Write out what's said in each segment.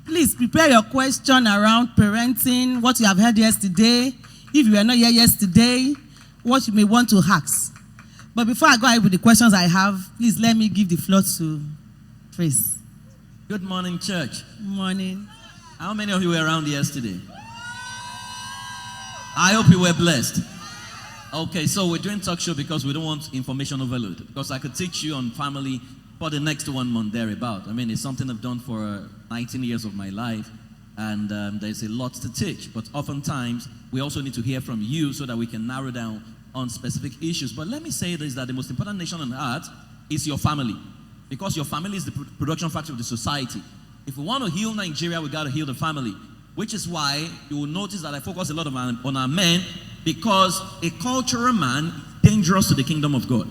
Please prepare your question around parenting, what you have heard yesterday. If you were not here yesterday, what you may want to ask. But before I go ahead with the questions I have, please let me give the floor to Trace. Good morning, church. Good morning. How many of you were around yesterday? I hope you were blessed. Okay, so we're doing talk show because we don't want information overload. Because I could teach you on family for the next 1 month thereabout. I mean, it's something I've done for 19 years of my life. And there's a lot to teach. But oftentimes, we also need to hear from you so that we can narrow down on specific issues. But let me say this, that the most important nation on earth is your family. Because your family is the production factor of the society. If we want to heal Nigeria, we got to heal the family. Which is why you will notice that I focus a lot on our men, because a cultural man is dangerous to the kingdom of God.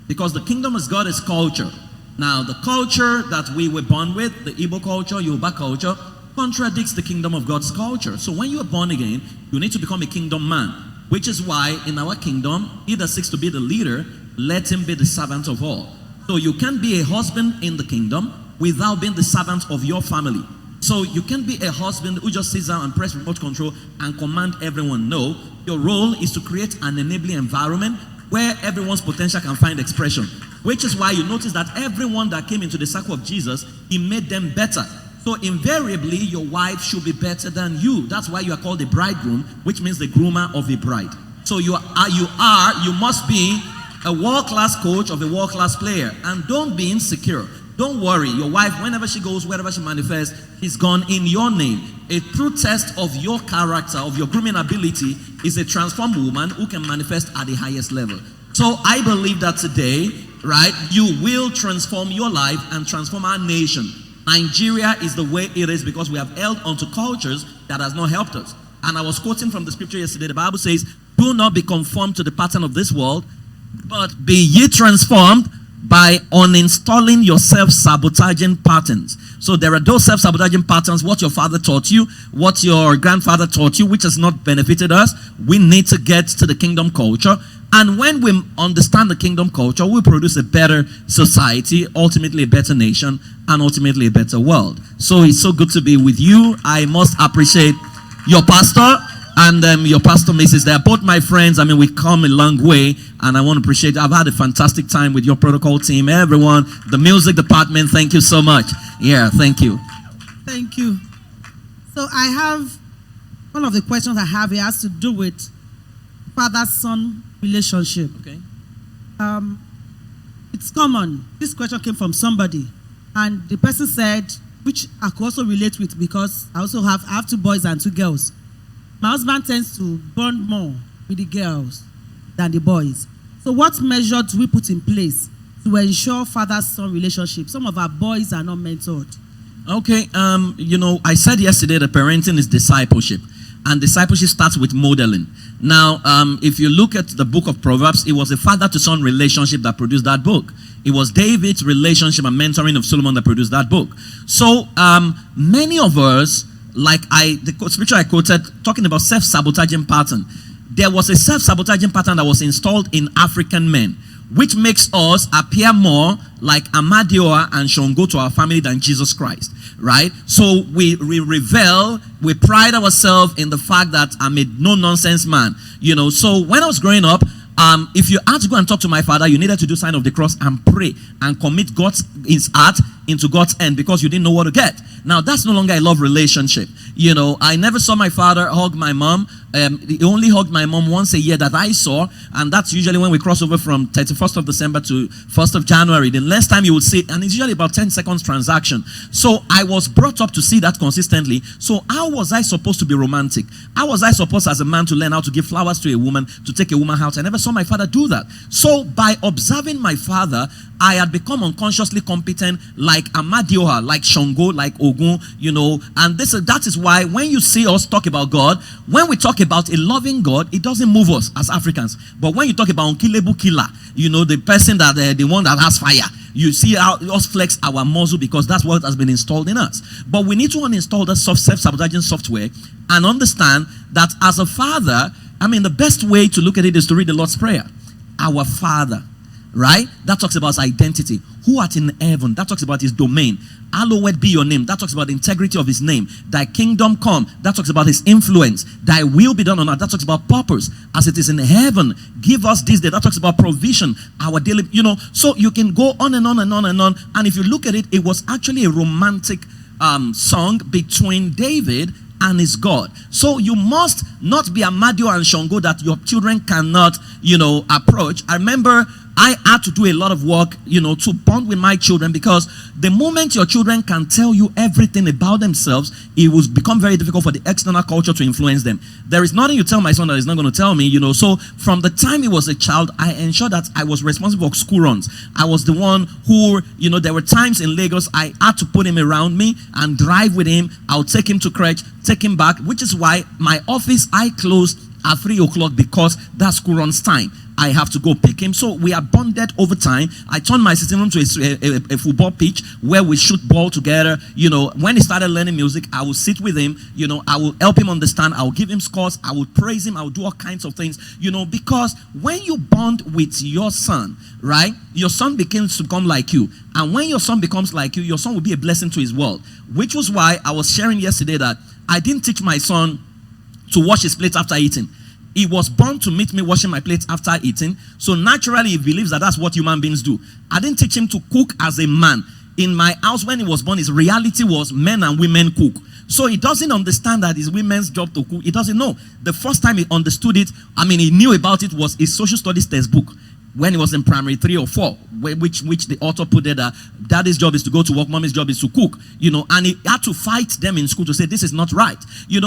Because the kingdom of God is culture. Now, the culture that we were born with, the Igbo culture, Yoruba culture, contradicts the kingdom of God's culture. So when you are born again, you need to become a kingdom man. Which is why in our kingdom, he that seeks to be the leader, let him be the servant of all. So you can't be a husband in the kingdom without being the servant of your family. So you can't be a husband who just sits down and press remote control and command everyone. No, your role is to create an enabling environment where everyone's potential can find expression. Which is why you notice that everyone that came into the circle of Jesus, he made them better. So invariably, your wife should be better than you. That's why you are called the bridegroom, which means the groomer of a bride. So you must be a world-class coach of a world-class player. And don't be insecure. Don't worry. Your wife, whenever she goes, wherever she manifests, is gone in your name. A true test of your character, of your grooming ability, is a transformed woman who can manifest at the highest level. So I believe that today, right, you will transform your life and transform our nation. Nigeria is the way it is because we have held onto cultures that has not helped us. And I was quoting from the scripture yesterday. The Bible says, do not be conformed to the pattern of this world, but be ye transformed by uninstalling your self-sabotaging patterns. So there are those self-sabotaging patterns, what your father taught you, what your grandfather taught you, which has not benefited us. We need to get to the kingdom culture. And when we understand the kingdom culture, we produce a better society, ultimately a better nation, and ultimately a better world. So it's so good to be with you. I must appreciate your pastor and your pastor Mrs. They're both my friends. I mean, we come a long way, and I want to appreciate. I've had a fantastic time with your protocol team, everyone, the music department. Thank you so much. Yeah, thank you. Thank you. So I have one of the questions I have here has to do with father-son relationship. Okay. It's common. This question came from somebody, and the person said, which I could also relate with because I also have 2 boys and 2 girls. My husband tends to bond more with the girls than the boys. So what measure do we put in place to ensure father-son relationship? Some of our boys are not mentored. Okay, I said yesterday that parenting is discipleship. And discipleship starts with modeling. Now, if you look at the book of Proverbs, it was a father-to-son relationship that produced that book. It was David's relationship and mentoring of Solomon that produced that book. So, many of us, like the scripture I quoted, talking about self-sabotaging pattern. There was a self-sabotaging pattern that was installed in African men, which makes us appear more like Amadioha and Shango to our family than Jesus Christ, right? So we revel, we pride ourselves in the fact that I'm a no-nonsense man, So when I was growing up, if you had to go and talk to my father, you needed to do sign of the cross and pray and commit his heart into God's hand because you didn't know what to get. Now, that's no longer a love relationship. I never saw my father hug my mom. He only hugged my mom once a year that I saw, and that's usually when we cross over from 31st of December to 1st of January. The next time you would see it, and it's usually about 10 seconds transaction. So I was brought up to see that consistently. So how was I supposed to be romantic? How was I supposed as a man to learn how to give flowers to a woman, to take a woman out? I never saw my father do that. So by observing my father, I had become unconsciously competent like Amadioha, like Shango, like Ogun, and that is why when you see us talk about God, when we talk about a loving God, it doesn't move us as Africans. But when you talk about unkillable killer, the person that the one that has fire, you see how us flex our muscle because that's what has been installed in us. But we need to uninstall the self-sabotaging software and understand that as a father, the best way to look at it is to read the Lord's Prayer. Our Father. right? That talks about his identity. Who art in heaven? That talks about his domain. Hallowed be your name. That talks about the integrity of his name. Thy kingdom come. That talks about his influence. Thy will be done on earth. That talks about purpose. As it is in heaven. Give us this day. That talks about provision. Our daily, so you can go on and on and on and on. And if you look at it, it was actually a romantic song between David and his God. So you must not be Amadio and Shango that your children cannot, approach. I remember I had to do a lot of work, to bond with my children, because the moment your children can tell you everything about themselves, it will become very difficult for the external culture to influence them. There is nothing you tell my son that he's not going to tell me, So from the time he was a child, I ensured that I was responsible for school runs. I was the one who, there were times in Lagos I had to put him around me and drive with him. I'll take him to crèche, take him back, which is why my office I closed at 3 o'clock, because that's school runs time. I have to go pick him. So we are bonded over time. I turned my sitting room to a football pitch where we shoot ball together. When he started learning music, I will sit with him. I will help him understand. I will give him scores. I will praise him. I will do all kinds of things. Because when you bond with your son, right, your son begins to become like you. And when your son becomes like you, your son will be a blessing to his world. Which was why I was sharing yesterday that I didn't teach my son to wash his plate after eating. He was born to meet me washing my plates after eating. So naturally, he believes that that's what human beings do. I didn't teach him to cook as a man. In my house, when he was born, his reality was men and women cook. So he doesn't understand that it's women's job to cook. He doesn't know. The first time he understood it, he knew about it, was his social studies textbook. When he was in primary 3 or 4, which the author put there, that daddy's job is to go to work, mommy's job is to cook, and he had to fight them in school to say this is not right,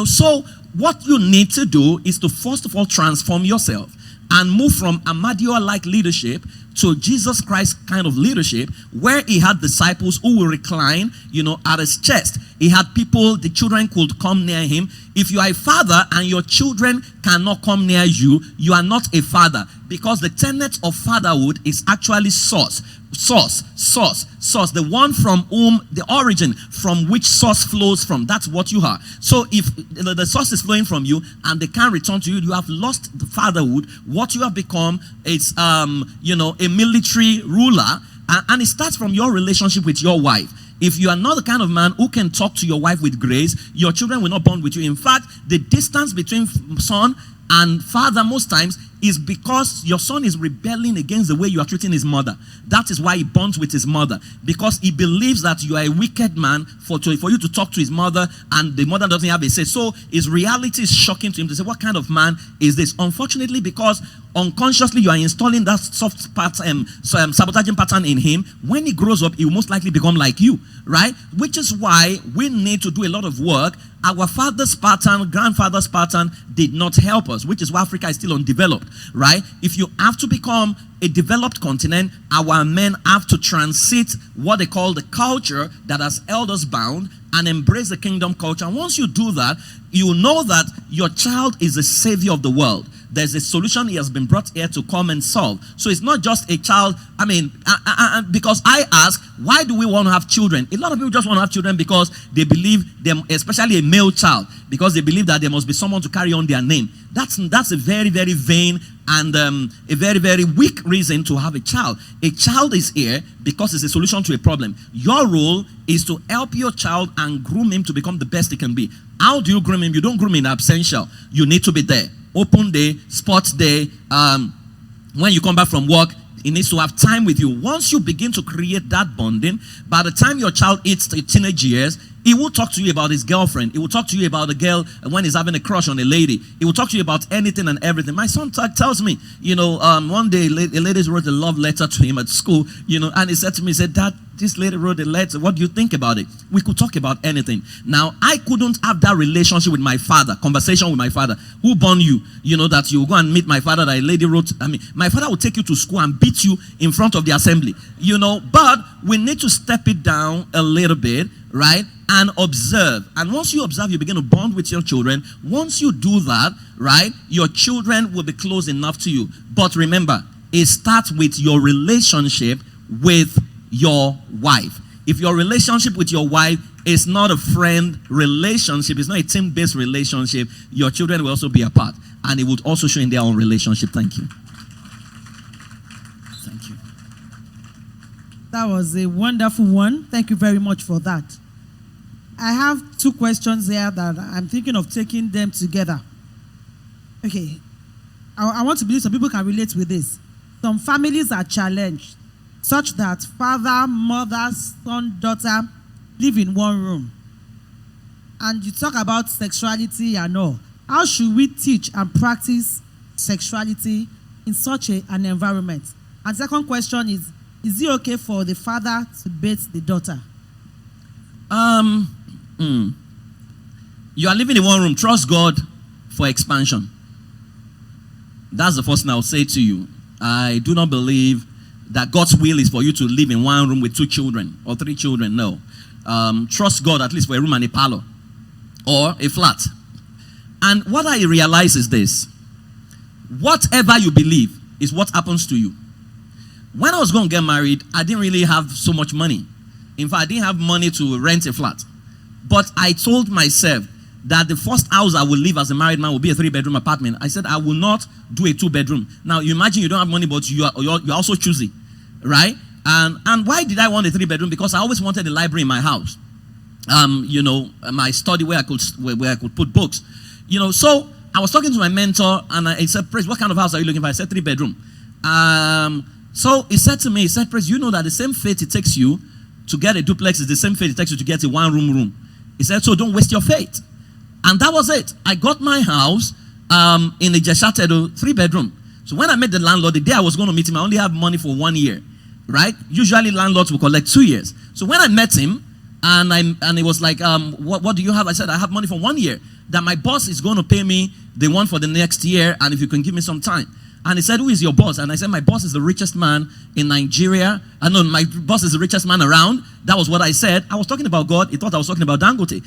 So what you need to do is to first of all transform yourself and move from Amadio-like leadership to Jesus Christ kind of leadership, where he had disciples who will recline, at his chest. He had people, the children could come near him. If you are a father and your children cannot come near you, you are not a father, because the tenet of fatherhood is actually source, the one from whom the origin, from which source flows from. That's what you are. So if the source is flowing from you and they can't return to you, you have lost the fatherhood. What you have become is a military ruler, and it starts from your relationship with your wife. If you are not the kind of man who can talk to your wife with grace, your children will not bond with you. In fact, the distance between son and father most times is because your son is rebelling against the way you are treating his mother. That is why he bonds with his mother, because he believes that you are a wicked man for you to talk to his mother, and the mother doesn't have a say. So his reality is shocking to him to say, what kind of man is this? Unfortunately, because unconsciously you are installing that soft sabotaging pattern in him. When he grows up, he will most likely become like you, right? Which is why we need to do a lot of work. Our father's pattern, grandfather's pattern did not help us, which is why Africa is still undeveloped, right? If you have to become a developed continent, our men have to transit what they call the culture that has held us bound and embrace the kingdom culture. And once you do that, you know that your child is the savior of the world. There's a solution he has been brought here to come and solve. So it's not just a child. Because I ask, why do we want to have children? A lot of people just want to have children because they believe them, especially a male child, because they believe that there must be someone to carry on their name. That's a very, very vain and a very, very weak reason to have a child. A child is here because it's a solution to a problem. Your role is to help your child and groom him to become the best he can be. How do you groom him? You don't groom him in absentia. You need to be there. Open day, sports day, when you come back from work, he needs to have time with you. Once you begin to create that bonding, by the time your child hits the teenage years, he will talk to you about his girlfriend. He will talk to you about a girl when he's having a crush on a lady. He will talk to you about anything and everything. My son tells me, one day a lady wrote a love letter to him at school, and he said to me, he said, Dad, this lady wrote a letter. What do you think about it? We could talk about anything. Now, I couldn't have that relationship with my father, conversation with my father. Who born you? That you go and meet my father, that a lady wrote. My father will take you to school and beat you in front of the assembly. But we need to step it down a little bit, right? And observe. And once you observe, you begin to bond with your children. Once you do that, right, your children will be close enough to you. But remember, it starts with your relationship with your wife. If your relationship with your wife is not a friend relationship, it's not a team-based relationship, your children will also be apart. And it would also show in their own relationship. Thank you. Thank you. That was a wonderful one. Thank you very much for that. I have two questions here that I'm thinking of taking them together. Okay. I want to believe some people can relate with this. Some families are challenged such that father, mother, son, daughter live in one room. And you talk about sexuality and all. How should we teach and practice sexuality in such an environment? And second question is it okay for the father to beat the daughter? You are living in one room. Trust God for expansion. That's the first thing I'll say to you. I do not believe that God's will is for you to live in one room with 2 children or 3 children. No. Trust God at least for a room and a parlor or a flat. And what I realize is this. Whatever you believe is what happens to you. When I was going to get married, I didn't really have so much money. In fact, I didn't have money to rent a flat. But I told myself that the first house I will live as a married man will be a 3-bedroom apartment. I said I will not do a 2-bedroom. Now, you imagine you don't have money, but you're also choosy, right? And why did I want a 3-bedroom? Because I always wanted a library in my house. My study where I could put books. So I was talking to my mentor, and he said, Praise, what kind of house are you looking for? I said 3-bedroom. So he said to me, Praise, you know that the same faith it takes you to get a duplex is the same faith it takes you to get a 1-room. He said, so don't waste your faith. And that was it. I got my house in a Jeshatedo 3-bedroom. So when I met the landlord, the day I was going to meet him, I only have money for 1 year, right? Usually landlords will collect 2 years. So when I met him, and he was like, what do you have? I said, I have money for 1 year. That my boss is going to pay me the one for the next year, and if you can give me some time. And he said, who is your boss? And I said, my boss is the richest man in Nigeria. No, my boss is the richest man around. That was what I said. I was talking about God. He thought I was talking about Dangote.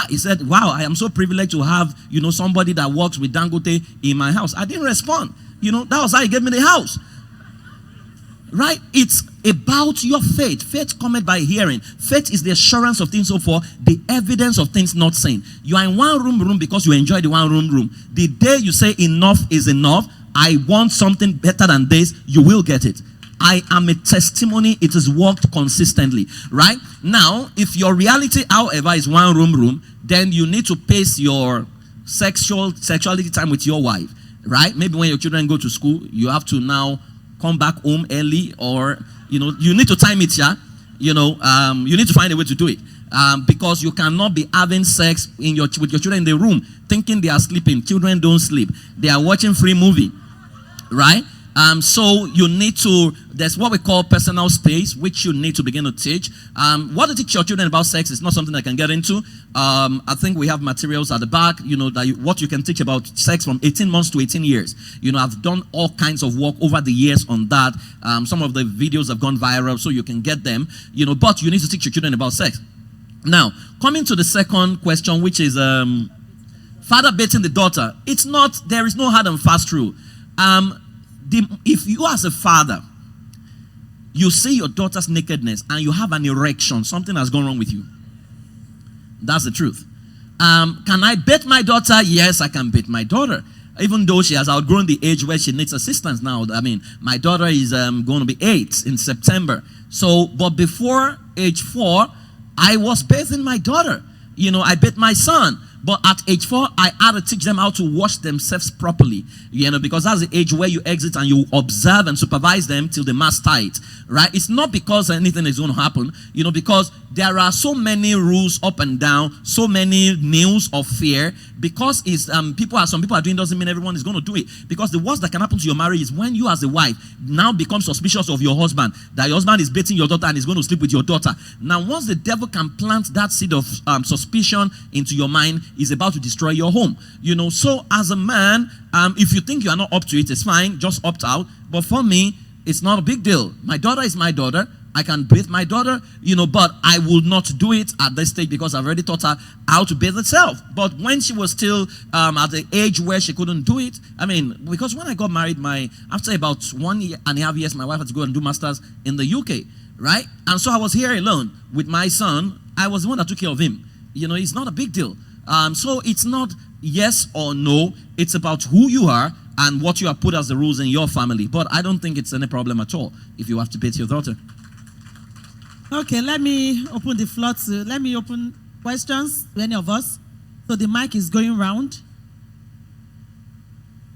He said, wow, I am so privileged to have, somebody that works with Dangote in my house. I didn't respond. That was how he gave me the house. Right? It's about your faith. Faith cometh by hearing. Faith is the assurance of things hoped for, the evidence of things not seen. You are in one room because you enjoy the 1-room. The day you say enough is enough, I want something better than this, you will get it. I am a testimony. It is worked consistently. Right? Now, if your reality, however, is 1-room, then you need to pace your sexuality time with your wife. Right? Maybe when your children go to school, you have to now come back home early, or you need to time it. You need to find a way to do it, because you cannot be having sex with your children in the room thinking they are sleeping. Children don't sleep. They are watching free movie, right? So you need to, there's what we call personal space, which you need to begin to teach. What to teach your children about sex is not something I can get into. I think we have materials at the back, what you can teach about sex from 18 months to 18 years. I've done all kinds of work over the years on that. Some of the videos have gone viral, so you can get them, but you need to teach your children about sex. Now, coming to the second question, which is father beating the daughter. There is no hard and fast rule. If you as a father, you see your daughter's nakedness and you have an erection, something has gone wrong with you. That's the truth. Can I beat my daughter? Yes, I can beat my daughter. Even though she has outgrown the age where she needs assistance now. I mean, my daughter is going to be 8 in September. But before age 4, I was bathing my daughter. I beat my son. But at age 4, I had to teach them how to wash themselves properly. Because that's the age where you exit and you observe and supervise them till the mass tight. Right? It's not because anything is going to happen. Because there are so many rules up and down, so many news of fear. Because some people are doing doesn't mean everyone is going to do it. Because the worst that can happen to your marriage is when you as a wife now become suspicious of your husband, that your husband is beating your daughter and is going to sleep with your daughter. Now, once the devil can plant that seed of suspicion into your mind, is about to destroy your home. So as a man, if you think you are not up to it, it's fine, just opt out. But for me, it's not a big deal. My daughter is my daughter. I can bathe my daughter, but I will not do it at this stage because I've already taught her how to bathe herself. But when she was still at the age where she couldn't do it, because when I got married, after about 1.5 years, my wife had to go and do masters in the UK, right? And so I was here alone with my son. I was the one that took care of him. It's not a big deal. So it's not yes or no. It's about who you are and what you have put as the rules in your family. But I don't think it's any problem at all if you have to beat your daughter. Okay, let me open the floor to, let me open questions to any of us. So the mic is going round.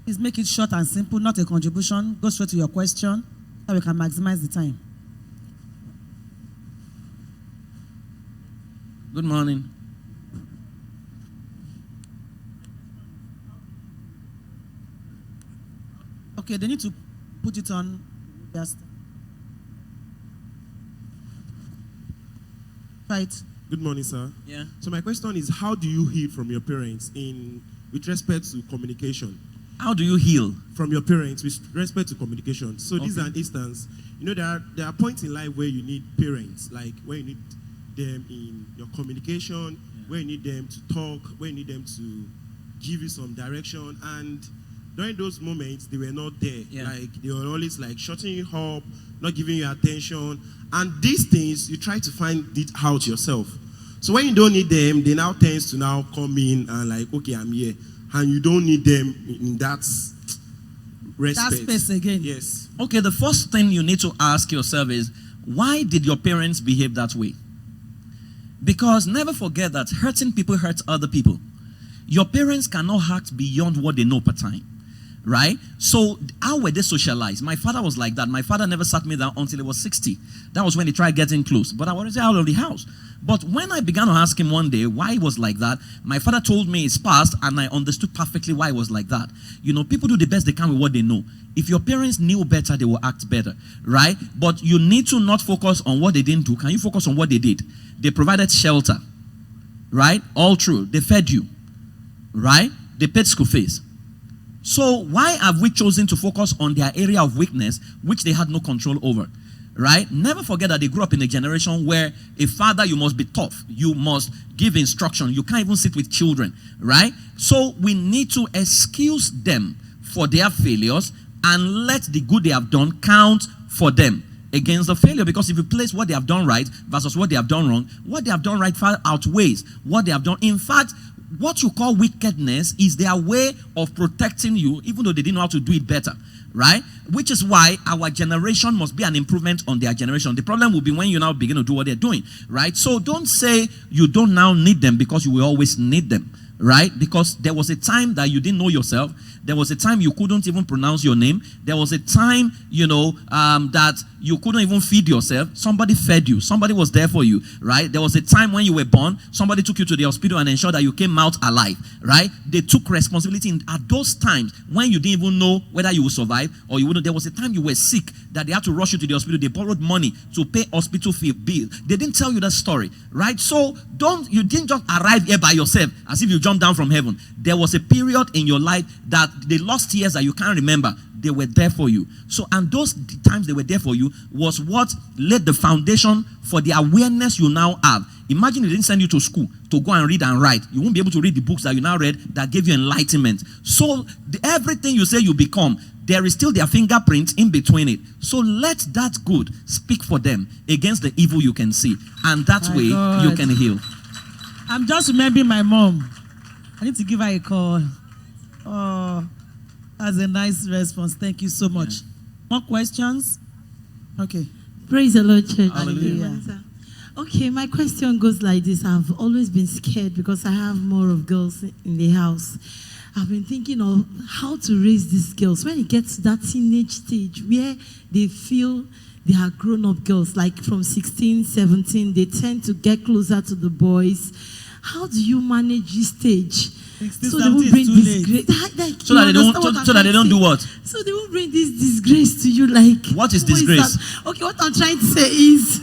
Please make it short and simple, not a contribution. Go straight to your question so we can maximize the time. Good morning. Okay, they need to put it on. Yes. Right. Good morning, sir. Yeah. So my question is, how do you heal from your parents with respect to communication? How do you heal? From your parents with respect to communication. So Okay. this is an instance. You know, there are points in life where you need parents, like where you need them in your communication, where you need them to talk, where you need them to give you some direction. And during those moments, they were not there. Yeah. Like, they were always like shutting you up, not giving you attention. And these things, you try to find it out yourself. So when you don't need them, they now tends to now come in and like, okay, I'm here. And you don't need them in that respect. That space again. Yes. Okay, the first thing you need to ask yourself is, why did your parents behave that way? Because never forget that hurting people hurts other people. Your parents cannot act beyond what they know per time. Right? So how were they socialized? My father was like that. My father never sat me down until he was 60. That was when he tried getting close. But I was out of the house. But when I began to ask him one day why he was like that, my father told me it's past, and I understood perfectly why he was like that. You know, people do the best they can with what they know. If your parents knew better, they will act better. Right? But you need to not focus on what they didn't do. Can you focus on what they did? They provided shelter. Right? All true. They fed you. Right? They paid school fees. So why have we chosen to focus on their area of weakness, which they had no control over? Right? Never forget that they grew up in a generation where a father, you must be tough. You must give instruction. You can't even sit with children. Right? So we need to excuse them for their failures and let the good they have done count for them against the failure. Because if you place what they have done right versus what they have done wrong, what they have done right far outweighs what they have done. In fact, what you call wickedness is their way of protecting you, even though they didn't know how to do it better, right? Which is why our generation must be an improvement on their generation. The problem will be when you now begin to do what they're doing, right? So don't say you don't now need them, because you will always need them, right? Because there was a time that you didn't know yourself. There was a time you couldn't even pronounce your name. There was a time, that you couldn't even feed yourself. Somebody fed you. Somebody was there for you, right? There was a time when you were born. Somebody took you to the hospital and ensured that you came out alive, right? They took responsibility at those times when you didn't even know whether you would survive or you wouldn't. There was a time you were sick that they had to rush you to the hospital. They borrowed money to pay hospital fee bill. They didn't tell you that story, right? So you didn't just arrive here by yourself as if you jumped down from heaven. There was a period in your life that they lost years that you can't remember. They were there for you. So, and those times they were there for you was what laid the foundation for the awareness you now have. Imagine they didn't send you to school to go and read and write. You won't be able to read the books that you now read that gave you enlightenment. So everything you say you become, there is still their fingerprint in between it. So let that good speak for them against the evil you can see. And that way you can heal. I'm just remembering my mom. I need to give her a call. Oh, that's a nice response. Thank you so much. Yeah. More questions? Okay. Praise the Lord, church. Hallelujah. Okay, my question goes like this. I've always been scared because I have more of girls in the house. I've been thinking of how to raise these girls when it gets to that teenage stage where they feel they are grown-up girls, like from 16, 17, they tend to get closer to the boys. How do you manage this stage? So they won't bring disgrace. So that they don't do what? So they won't bring this disgrace to you. Like, what is disgrace? Okay, what I'm trying to say is,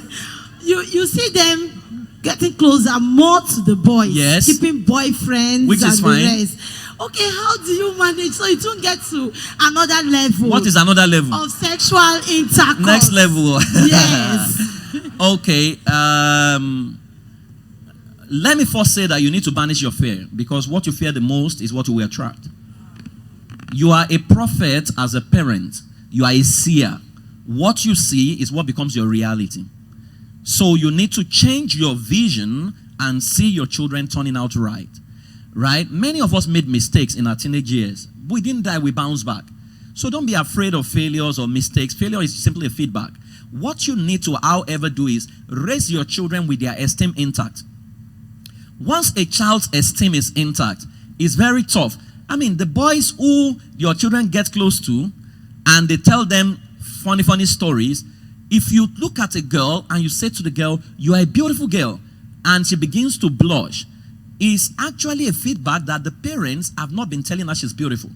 you see them getting closer more to the boys. Yes. Keeping boyfriends. Which is fine. The rest. Okay, how do you manage so it won't get to another level? What is another level? Of sexual intercourse. Next level. Yes. Okay. Let me first say that you need to banish your fear, because what you fear the most is what you will attract. You are a prophet as a parent. You are a seer. What you see is what becomes your reality. So you need to change your vision and see your children turning out right. Right? Many of us made mistakes in our teenage years. We didn't die, we bounced back. So don't be afraid of failures or mistakes. Failure is simply a feedback. What you need to, however, do is raise your children with their esteem intact. Once a child's esteem is intact, it's very tough. I mean, the boys who your children get close to and they tell them funny stories, if you look at a girl and you say to the girl, you are a beautiful girl, and she begins to blush, is actually a feedback that the parents have not been telling her she's beautiful.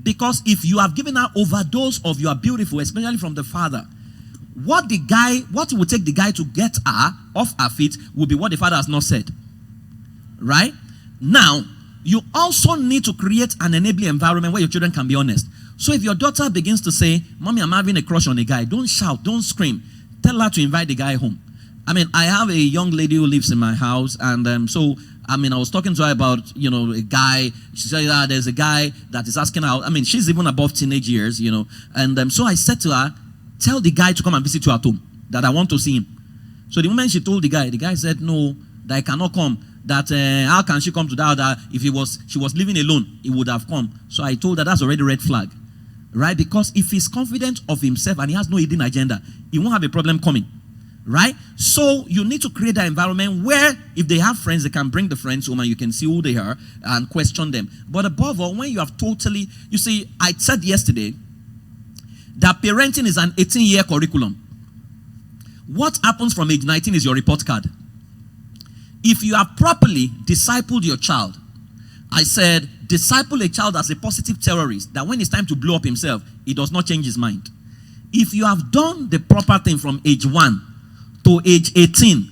Because if you have given her overdose of you are beautiful, especially from the father, what will take the guy to get her off her feet will be what the father has not said. Right? Now, you also need to create an enabling environment where your children can be honest. So if your daughter begins to say, Mommy, I'm having a crush on a guy, don't shout, don't scream. Tell her to invite the guy home. I mean, I have a young lady who lives in my house, and I was talking to her about, a guy. She said, there's a guy that is asking her out. I mean, she's even above teenage years, And so I said to her, tell the guy to come and visit you at home, that I want to see him. So the moment she told the guy said, no, that I cannot come. That how can she come to that if she was living alone, he would have come. So I told her that's already a red flag. Right? Because if he's confident of himself and he has no hidden agenda, he won't have a problem coming. Right? So you need to create an environment where if they have friends, they can bring the friends home and you can see who they are and question them. But above all, when you have you see, I said yesterday that parenting is an 18-year curriculum. What happens from age 19 is your report card. If you have properly discipled your child, I said, disciple a child as a positive terrorist, that when it's time to blow up himself, he does not change his mind. If you have done the proper thing from age 1 to age 18,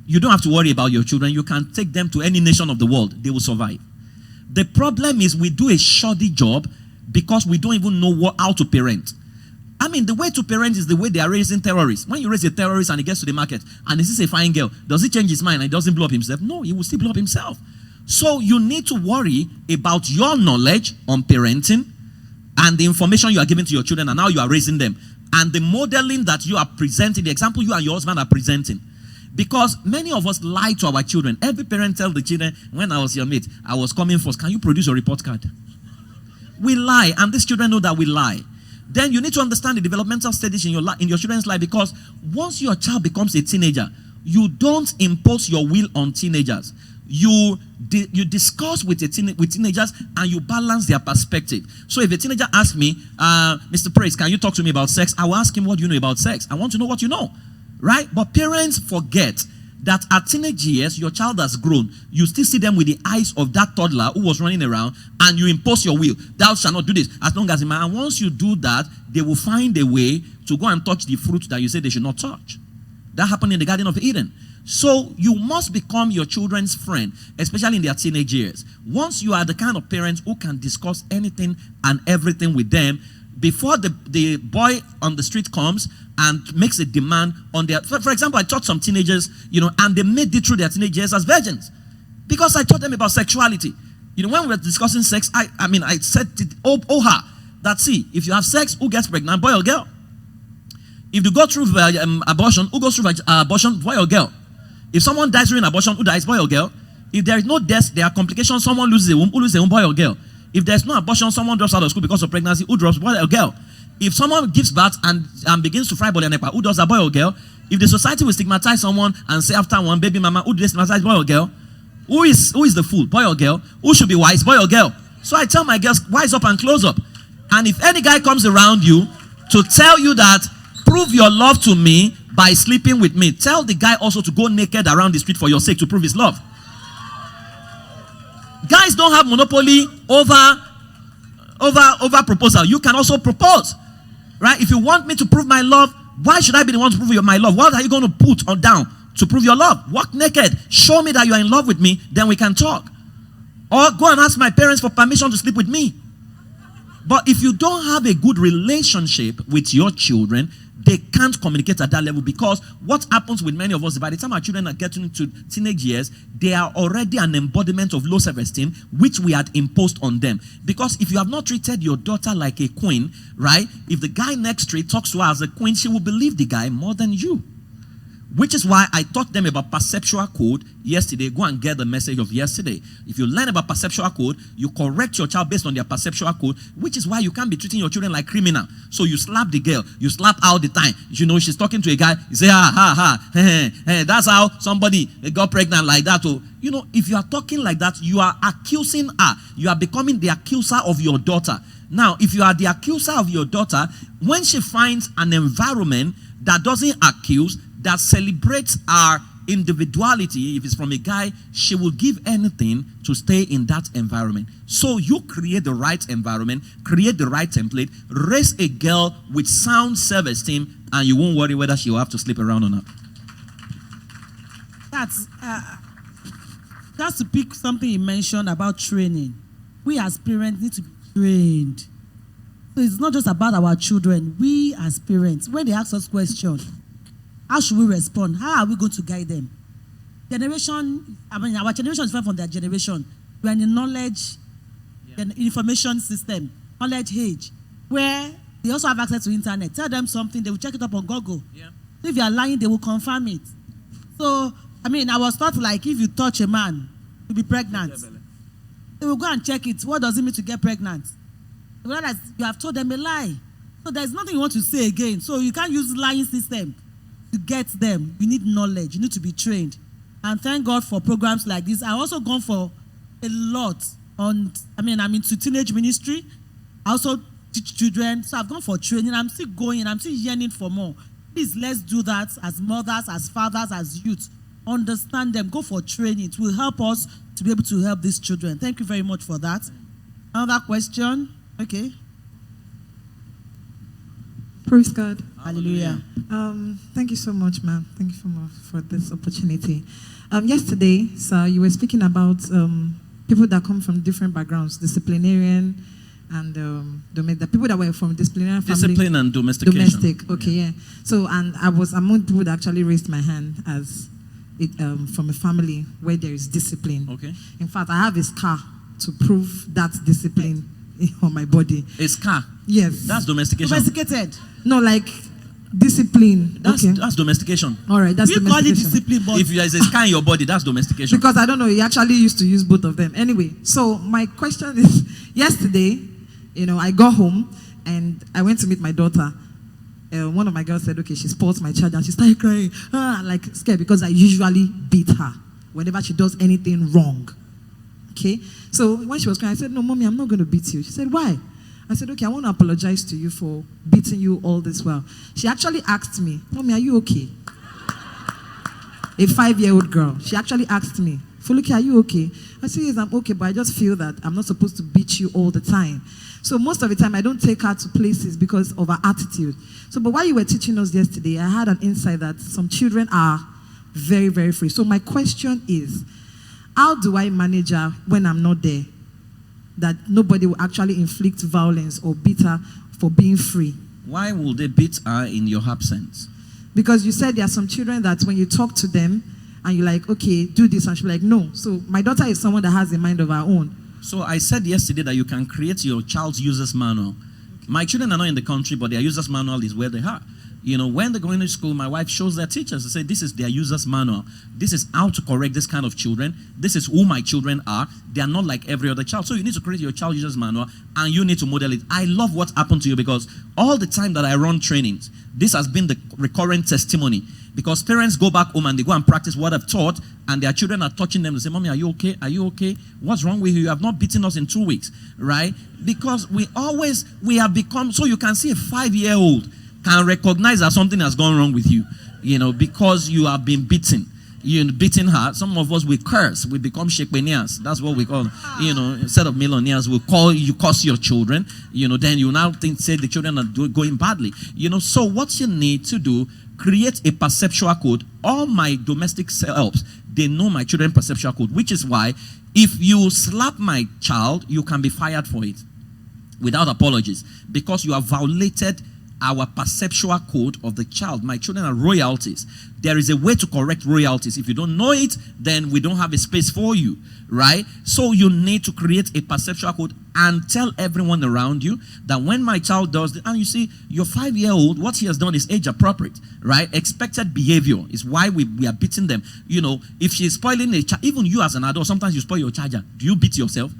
you don't have to worry about your children. You can take them to any nation of the world. They will survive. The problem is we do a shoddy job because we don't even know how to parent. I mean, the way to parent is the way they are raising terrorists. When you raise a terrorist and he gets to the market and this is a fine girl, does he change his mind and he doesn't blow up himself? No, he will still blow up himself. So you need to worry about your knowledge on parenting and the information you are giving to your children and how you are raising them. And the modeling that you are presenting, the example you and your husband are presenting. Because many of us lie to our children. Every parent tells the children, when I was your mate, I was coming first. Can you produce a report card? We lie, and these children know that we lie. Then you need to understand the developmental stages in your children's life, because once your child becomes a teenager, you don't impose your will on teenagers. You discuss with teenagers and you balance their perspective. So if a teenager asks me, Mr. Praise, can you talk to me about sex? I will ask him, what do you know about sex? I want to know what you know, right? But parents forget that at teenage years, your child has grown. You still see them with the eyes of that toddler who was running around, and you impose your will. Thou shalt not do this. As long as a man, and once you do that, they will find a way to go and touch the fruit that you say they should not touch. That happened in the Garden of Eden. So you must become your children's friend, especially in their teenage years. Once you are the kind of parents who can discuss anything and everything with them, before the boy on the street comes and makes a demand on their... For example, I taught some teenagers, and they made it through their teenage years as virgins. Because I taught them about sexuality. When we were discussing sex, I said, that see, if you have sex, who gets pregnant, boy or girl? If you go through abortion, who goes through abortion, boy or girl? If someone dies during abortion, who dies, boy or girl? If there is no death, there are complications, someone loses a womb, who loses a womb, boy or girl? If there's no abortion, someone drops out of school because of pregnancy, who drops, boy or girl? If someone gives birth and begins to fry body and nepa, who does that, boy or girl? If the society will stigmatize someone and say after one baby mama, who do they stigmatize, boy or girl? Who is the fool, boy or girl? Who should be wise, boy or girl? So I tell my girls, wise up and close up. And if any guy comes around you to tell you that, prove your love to me by sleeping with me, tell the guy also to go naked around the street for your sake to prove his love. Guys don't have monopoly over proposal. You can also propose, right? If you want me to prove my love, why should I be the one to prove my love? What are you going to put on down to prove your love? Walk naked. Show me that you are in love with me, then we can talk. Or go and ask my parents for permission to sleep with me. But if you don't have a good relationship with your children, they can't communicate at that level, because what happens with many of us, by the time our children are getting into teenage years, they are already an embodiment of low self-esteem, which we had imposed on them. Because if you have not treated your daughter like a queen, right? If the guy next street talks to her as a queen, she will believe the guy more than you. Which is why I taught them about perceptual code yesterday. Go and get the message of yesterday. If you learn about perceptual code, you correct your child based on their perceptual code, which is why you can't be treating your children like criminal. So you slap the girl, you slap all the time. You know, she's talking to a guy, you say, that's how somebody got pregnant like that. Oh, you know, if you are talking like that, you are accusing her. You are becoming the accuser of your daughter. Now, if you are the accuser of your daughter, when she finds an environment that doesn't accuse, that celebrates our individuality, if it's from a guy, she will give anything to stay in that environment. So you create the right environment, create the right template, raise a girl with sound self-esteem, and you won't worry whether she will have to sleep around or not. That's just to pick something you mentioned about training. We as parents need to be trained. So it's not just about our children. We as parents, when they ask us questions, how should we respond? How are we going to guide them? Generation, I mean, our generation is different from their generation. We're in the knowledge, the information system, knowledge age, where they also have access to internet. Tell them something, they will check it up on Google. Yeah. So if you are lying, they will confirm it. So, I mean, I was taught like if you touch a man, you'll be pregnant. They will go and check it. What does it mean to get pregnant? They realize you have told them a lie. So there's nothing you want to say again. So you can't use lying system to get them. You need knowledge. You need to be trained. And thank God for programs like this. I've also gone for a lot on, I'm into teenage ministry. I also teach children. So I've gone for training. I'm still going. I'm still yearning for more. Please, let's do that as mothers, as fathers, as youth. Understand them. Go for training. It will help us to be able to help these children. Thank you very much for that. Another question? Okay. Praise God. Hallelujah. Thank you so much, ma'am. Thank you so much for this opportunity. Yesterday, sir, you were speaking about people that come from different backgrounds, disciplinarian and the people that were from disciplinarian family. Discipline and domestication. Domestic, okay, yeah. So, and I was among people that actually raised my hand as from a family where there is discipline. Okay. In fact, I have a scar to prove that discipline on my body. A scar? Yes. That's domestication. Domesticated. No, like discipline. That's domestication. All right, that's We call it domestication. discipline, but If there is a scar in your body, that's domestication. Because I don't know, he actually used to use both of them. Anyway, so my question is, yesterday, I got home and I went to meet my daughter. One of my girls said, okay, she spoils my child, and she started crying, like scared, because I usually beat her whenever she does anything wrong. Okay? So when she was crying, I said, no, mommy, I'm not going to beat you. She said, why? I said, okay, I want to apologize to you for beating you all this while. She actually asked me, mommy, are you okay? A 5-year-old girl. She actually asked me, Fuluke, are you okay? I said, yes, I'm okay, but I just feel that I'm not supposed to beat you all the time. So most of the time, I don't take her to places because of her attitude. So, but while you were teaching us yesterday, I had an insight that some children are very, very free. So my question is, how do I manage her when I'm not there? That nobody will actually inflict violence or beat her for being free. Why would they beat her in your absence? Because you said there are some children that when you talk to them and you're like, okay, do this, and she'll be like, no. So my daughter is someone that has a mind of her own. So I said yesterday that you can create your child's user's manual. My children are not in the country, but their user's manual is where they are. When they're going to school, my wife shows their teachers and say, this is their user's manual. This is how to correct this kind of children. This is who my children are. They are not like every other child. So you need to create your child user's manual and you need to model it. I love what happened to you because all the time that I run trainings, this has been the recurrent testimony. Because parents go back home and they go and practice what I've taught and their children are touching them and say, mommy, are you okay? Are you okay? What's wrong with you? You have not beaten us in 2 weeks, right? Because we have become, so you can see a 5-year-old can recognize that something has gone wrong with you, because you have been beaten. You're beating her. Some of us, we curse. We become shekpenias. That's what we call, instead of millionaires, we call you curse your children. Then you now say the children are going badly. So what you need to do, create a perceptual code. All my domestic helps, they know my children's perceptual code, which is why if you slap my child, you can be fired for it without apologies because you have violated our perceptual code of the child. My children are royalties. There is a way to correct royalties. If you don't know it, then we don't have a space for you, right? So you need to create a perceptual code and tell everyone around you that when my child does this, and you see, your 5-year-old, what he has done is age appropriate, right? Expected behavior is why we are beating them. You know, if she's spoiling a child, even you as an adult, sometimes you spoil your charger. Do you beat yourself?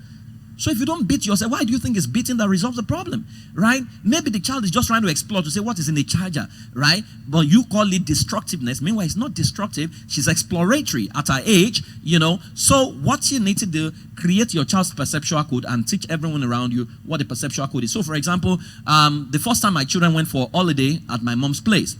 So if you don't beat yourself, why do you think it's beating that resolves the problem, right? Maybe the child is just trying to explore to say what is in the charger, right? But you call it destructiveness. Meanwhile, it's not destructive. She's exploratory at her age, you know. So what you need to do, create your child's perceptual code and teach everyone around you what the perceptual code is. So for example, the first time my children went for holiday at my mom's place,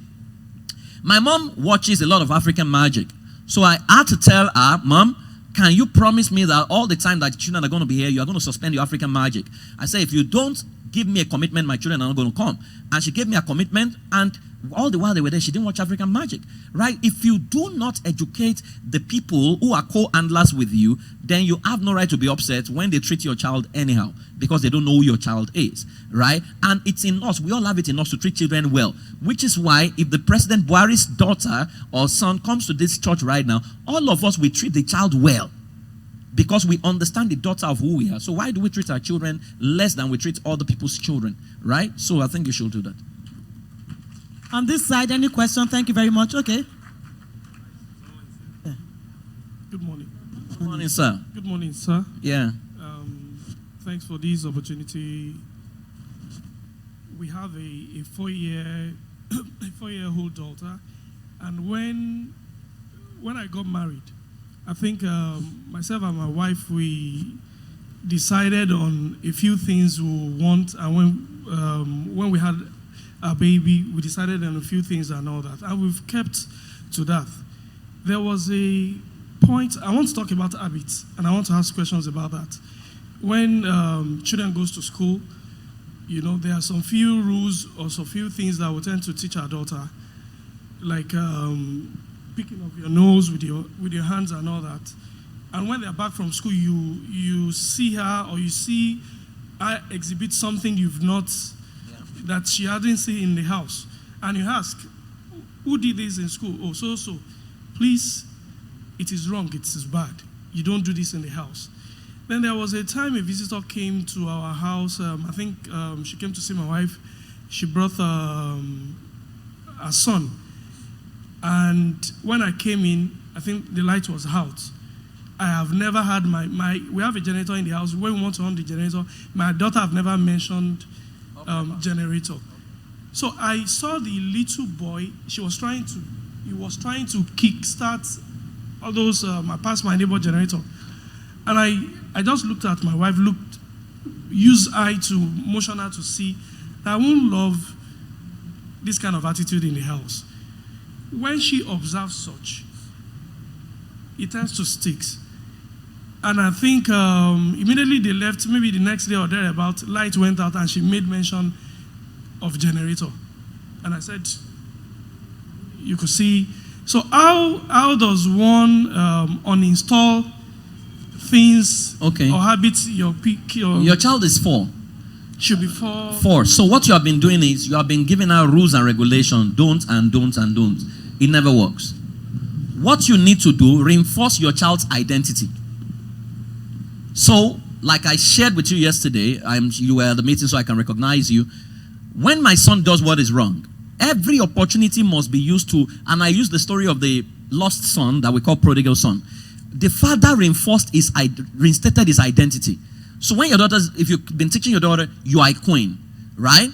my mom watches a lot of African magic. So I had to tell her, Mom, can you promise me that all the time that the children are going to be here, you are going to suspend your African magic? I said, if you don't give me a commitment, my children are not going to come. And she gave me a commitment, and all the while they were there, she didn't watch African magic, right? If you do not educate the people who are co-handlers with you, then you have no right to be upset when they treat your child anyhow, because they don't know who your child is, right? And it's in us, we all have it in us to treat children well, which is why if the President Buhari's daughter or son comes to this church right now, all of us, we treat the child well, because we understand the daughter of who we are. So why do we treat our children less than we treat other people's children, right? So I think you should do that. On this side, any question? Thank you very much. Okay. Yeah. Good morning. Good morning, sir. Good morning, sir. Yeah. Thanks for this opportunity. We have a 4-year-old daughter, and when I got married, I think myself and my wife, we decided on a few things we want, and when we had our baby, we decided on a few things and all that, and we've kept to that. There was a point, I want to talk about habits, and I want to ask questions about that. When children goes to school, you know, there are some few rules or some few things that we tend to teach our daughter, like picking up your nose with your hands and all that. And when they're back from school, you see her, or you see her exhibit something you've not, that she hadn't seen in the house. And you ask, who did this in school? Oh, so. Please, it is wrong, it is bad. You don't do this in the house. Then there was a time a visitor came to our house. I think she came to see my wife. She brought her son. And when I came in, I think the light was out. I have never had we have a generator in the house. When we want to on the generator, my daughter have never mentioned generator. So I saw the little boy, he was trying to kickstart all those, past my neighbor generator. And I just looked at my wife, used eye to motion her to see that I won't love this kind of attitude in the house. When she observes such, it tends to stick. And I think immediately they left, maybe the next day or thereabout, light went out and she made mention of generator. And I said, you could see. So how does one uninstall things or habits your child is 4? Should be 4. 4. So what you have been doing is you have been giving her rules and regulations, don'ts and don'ts and don'ts. It never works. What you need to do, reinforce your child's identity. So, like I shared with you yesterday, you were at the meeting so I can recognize you. When my son does what is wrong, every opportunity must be used to, and I use the story of the lost son that we call prodigal son. The father reinstated his identity. So when your daughter, if you've been teaching your daughter, you are a queen, right?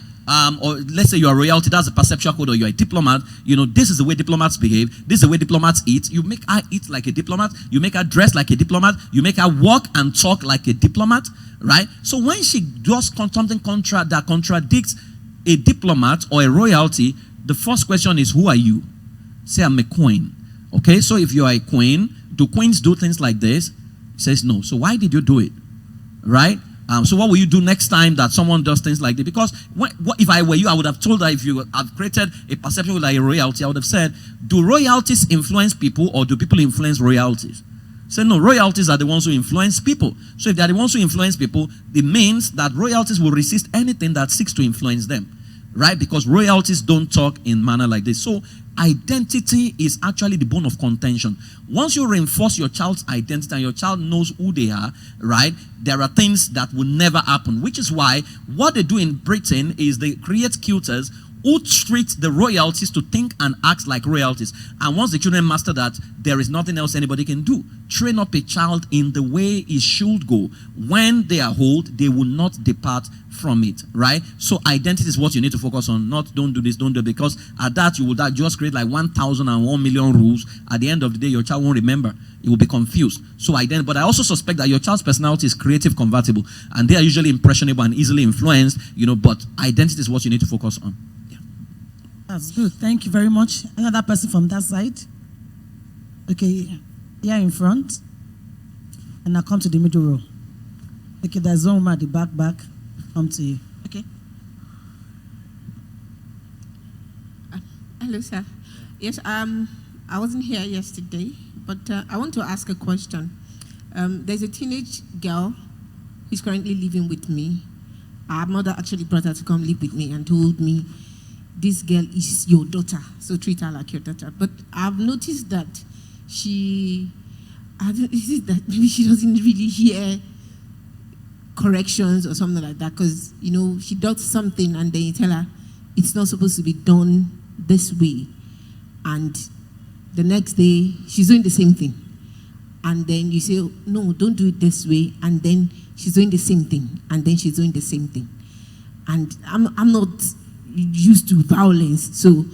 Or let's say you are royalty, that's a perceptual code, or you are a diplomat, you know, this is the way diplomats behave, this is the way diplomats eat. You make her eat like a diplomat, you make her dress like a diplomat, you make her walk and talk like a diplomat, right? So when she does something that contradicts a diplomat or a royalty, the first question is, who are you? Say, I'm a queen. Okay, so if you are a queen, do queens do things like this? He says, no. So why did you do it? Right? So what will you do next time that someone does things like this? Because if I were you, I would have told her, if you have created a perception like a royalty, I would have said, do royalties influence people or do people influence royalties? Say, no, royalties are the ones who influence people. So if they are the ones who influence people, it means that royalties will resist anything that seeks to influence them. right? Because royalties don't talk in manner like this. So identity is actually the bone of contention. Once you reinforce your child's identity and your child knows who they are, right, there are things that will never happen, which is why what they do in Britain is they create tutors who treat the royalties to think and act like royalties. And once the children master that, there is nothing else anybody can do. Train up a child in the way it should go. When they are old, they will not depart from it, right? So identity is what you need to focus on, not don't do this, don't do it, because at that you will just create like 1,001 million rules. At the end of the day, your child won't remember. It will be confused. So identity, but I also suspect that your child's personality is creative convertible, and they are usually impressionable and easily influenced, but identity is what you need to focus on. That's good. Thank you very much. Another person from that side. Okay, here in front. And now come to the middle row. Okay, there's one woman at the back. Come to you. Okay. Hello, sir. Yes, I wasn't here yesterday, but I want to ask a question. There's a teenage girl who's currently living with me. Our mother actually brought her to come live with me and told me, this girl is your daughter, so treat her like your daughter. But I've noticed that maybe she doesn't really hear corrections or something like that, because, she does something and then you tell her it's not supposed to be done this way. And the next day, she's doing the same thing. And then you say, no, don't do it this way. And then she's doing the same thing. And then she's doing the same thing. And I'm not used to violence, so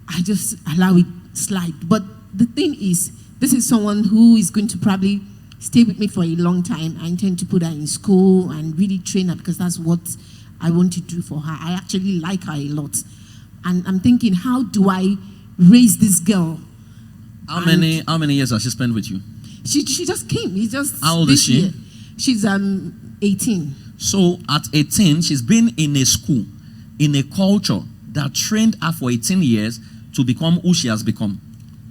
I just allow it slide. But the thing is, this is someone who is going to probably stay with me for a long time. I intend to put her in school and really train her, because that's what I want to do for her. I actually like her a lot. And I'm thinking, how do I raise this girl? How many years has she spent with you? She just came. How old is she? Year. She's 18. So at 18, she's been in a school, in a culture that trained her for 18 years to become who she has become.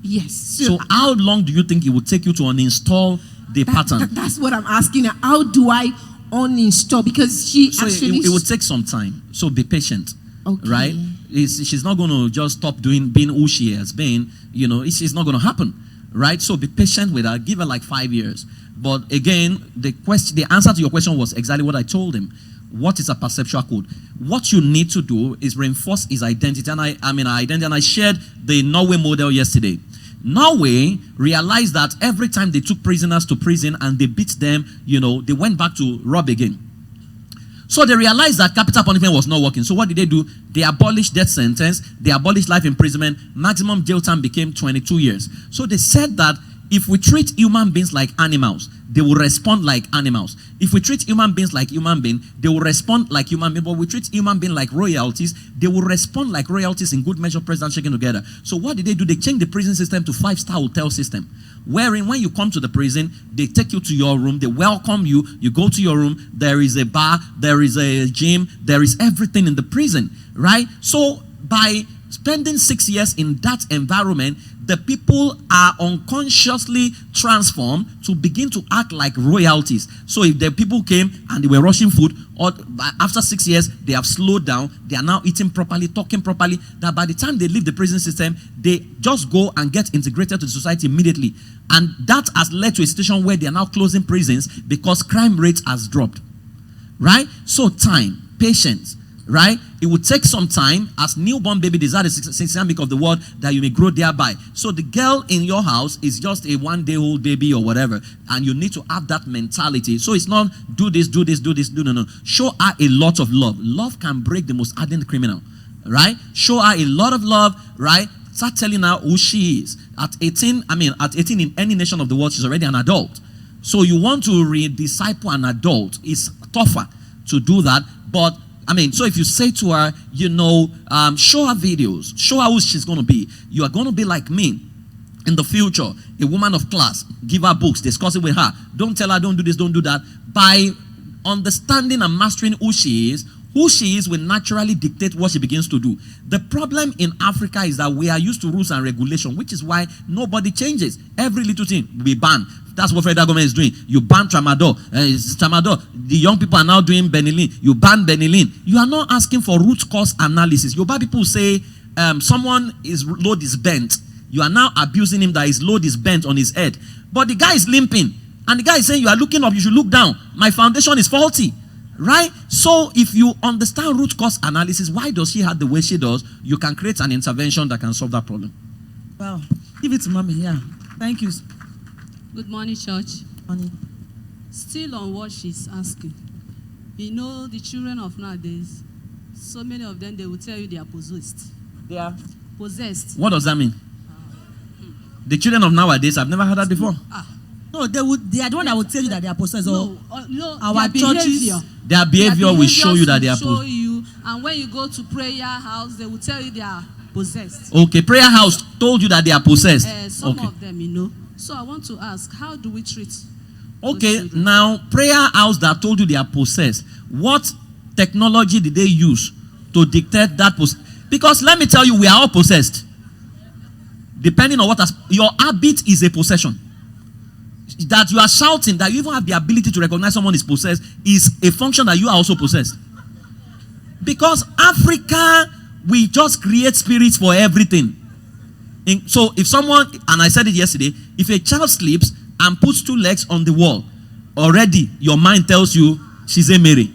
Yes. So how long do you think it would take you to uninstall the pattern? That's what I'm asking her. How do I uninstall? Because it would take some time. So be patient. Okay. Right? She's not going to just stop being who she has been. It's not going to happen. Right? So be patient with her. Give her like 5 years. But again, the answer to your question was exactly what I told him. What is a perceptual code? What you need to do is reinforce his identity. And I shared the Norway model yesterday. Norway realized that every time they took prisoners to prison and they beat them, they went back to rob again. So they realized that capital punishment was not working. So what did they do? They abolished death sentence. They abolished life imprisonment. Maximum jail time became 22 years. So they said that if we treat human beings like animals, they will respond like animals. If we treat human beings like human beings, they will respond like human beings. But we treat human beings like royalties, they will respond like royalties in good measure, pressed and shaken together. So what did they do? They changed the prison system to 5-star hotel system, wherein when you come to the prison, they take you to your room, they welcome you, you go to your room, there is a bar, there is a gym, there is everything in the prison, right? So by spending 6 years in that environment, the people are unconsciously transformed to begin to act like royalties. So if the people came and they were rushing food, or after 6 years, they have slowed down, they are now eating properly, talking properly, that by the time they leave the prison system, they just go and get integrated to the society immediately. And that has led to a situation where they are now closing prisons because crime rate has dropped. Right? So time, patience. Right? It will take some time. As newborn baby desire the systemic of the word that you may grow thereby. So the girl in your house is just a 1-day-old baby or whatever, and you need to have that mentality. So it's not do this, do this, do this, do no. Show her a lot of love. Love can break the most ardent criminal. Right? Show her a lot of love. Right? Start telling her who she is. At 18 in any nation of the world, she's already an adult. So you want to re-disciple an adult. It's tougher to do that, but so if you say to her, show her videos, show her who she's going to be. You are going to be like me in the future, a woman of class. Give her books, discuss it with her. Don't tell her, don't do this, don't do that. By understanding and mastering who she is, Who she is will naturally dictate what she begins to do. The problem in Africa is that we are used to rules and regulation, which is why nobody changes. Every little thing will be banned. That's what federal government is doing. You ban tramadol. Tramadol. The young people are now doing Benylin. You ban Benylin. You are not asking for root cause analysis. Yoruba people say someone's load is bent. You are now abusing him that his load is bent on his head. But the guy is limping. And the guy is saying you are looking up, you should look down. My foundation is faulty. Right? So if you understand root cause analysis, why does she have the way she does? You can create an intervention that can solve that problem. Wow. Give it to mommy. Yeah. Thank you. Good morning, church. Morning. Still on what she's asking. You know, the children of nowadays, so many of them, they will tell you they are possessed. They are possessed. What does that mean? The children of nowadays, I've never heard that before. No, they are the one that will tell you that they are possessed. No, our churches, their behavior will show you that they are possessed. And when you go to prayer house, they will tell you they are possessed. Okay, prayer house told you that they are possessed. Some of them, you know. So I want to ask, how do we treat? Okay, now prayer house that told you they are possessed. What technology did they use to dictate that Because let me tell you, we are all possessed. Depending on your habit is a possession. That you are shouting, that you even have the ability to recognize someone is possessed, is a function that you are also possessed. Because Africa, we just create spirits for everything. So if someone, and I said it yesterday, if a child sleeps and puts 2 legs on the wall, already your mind tells you she's a Mary.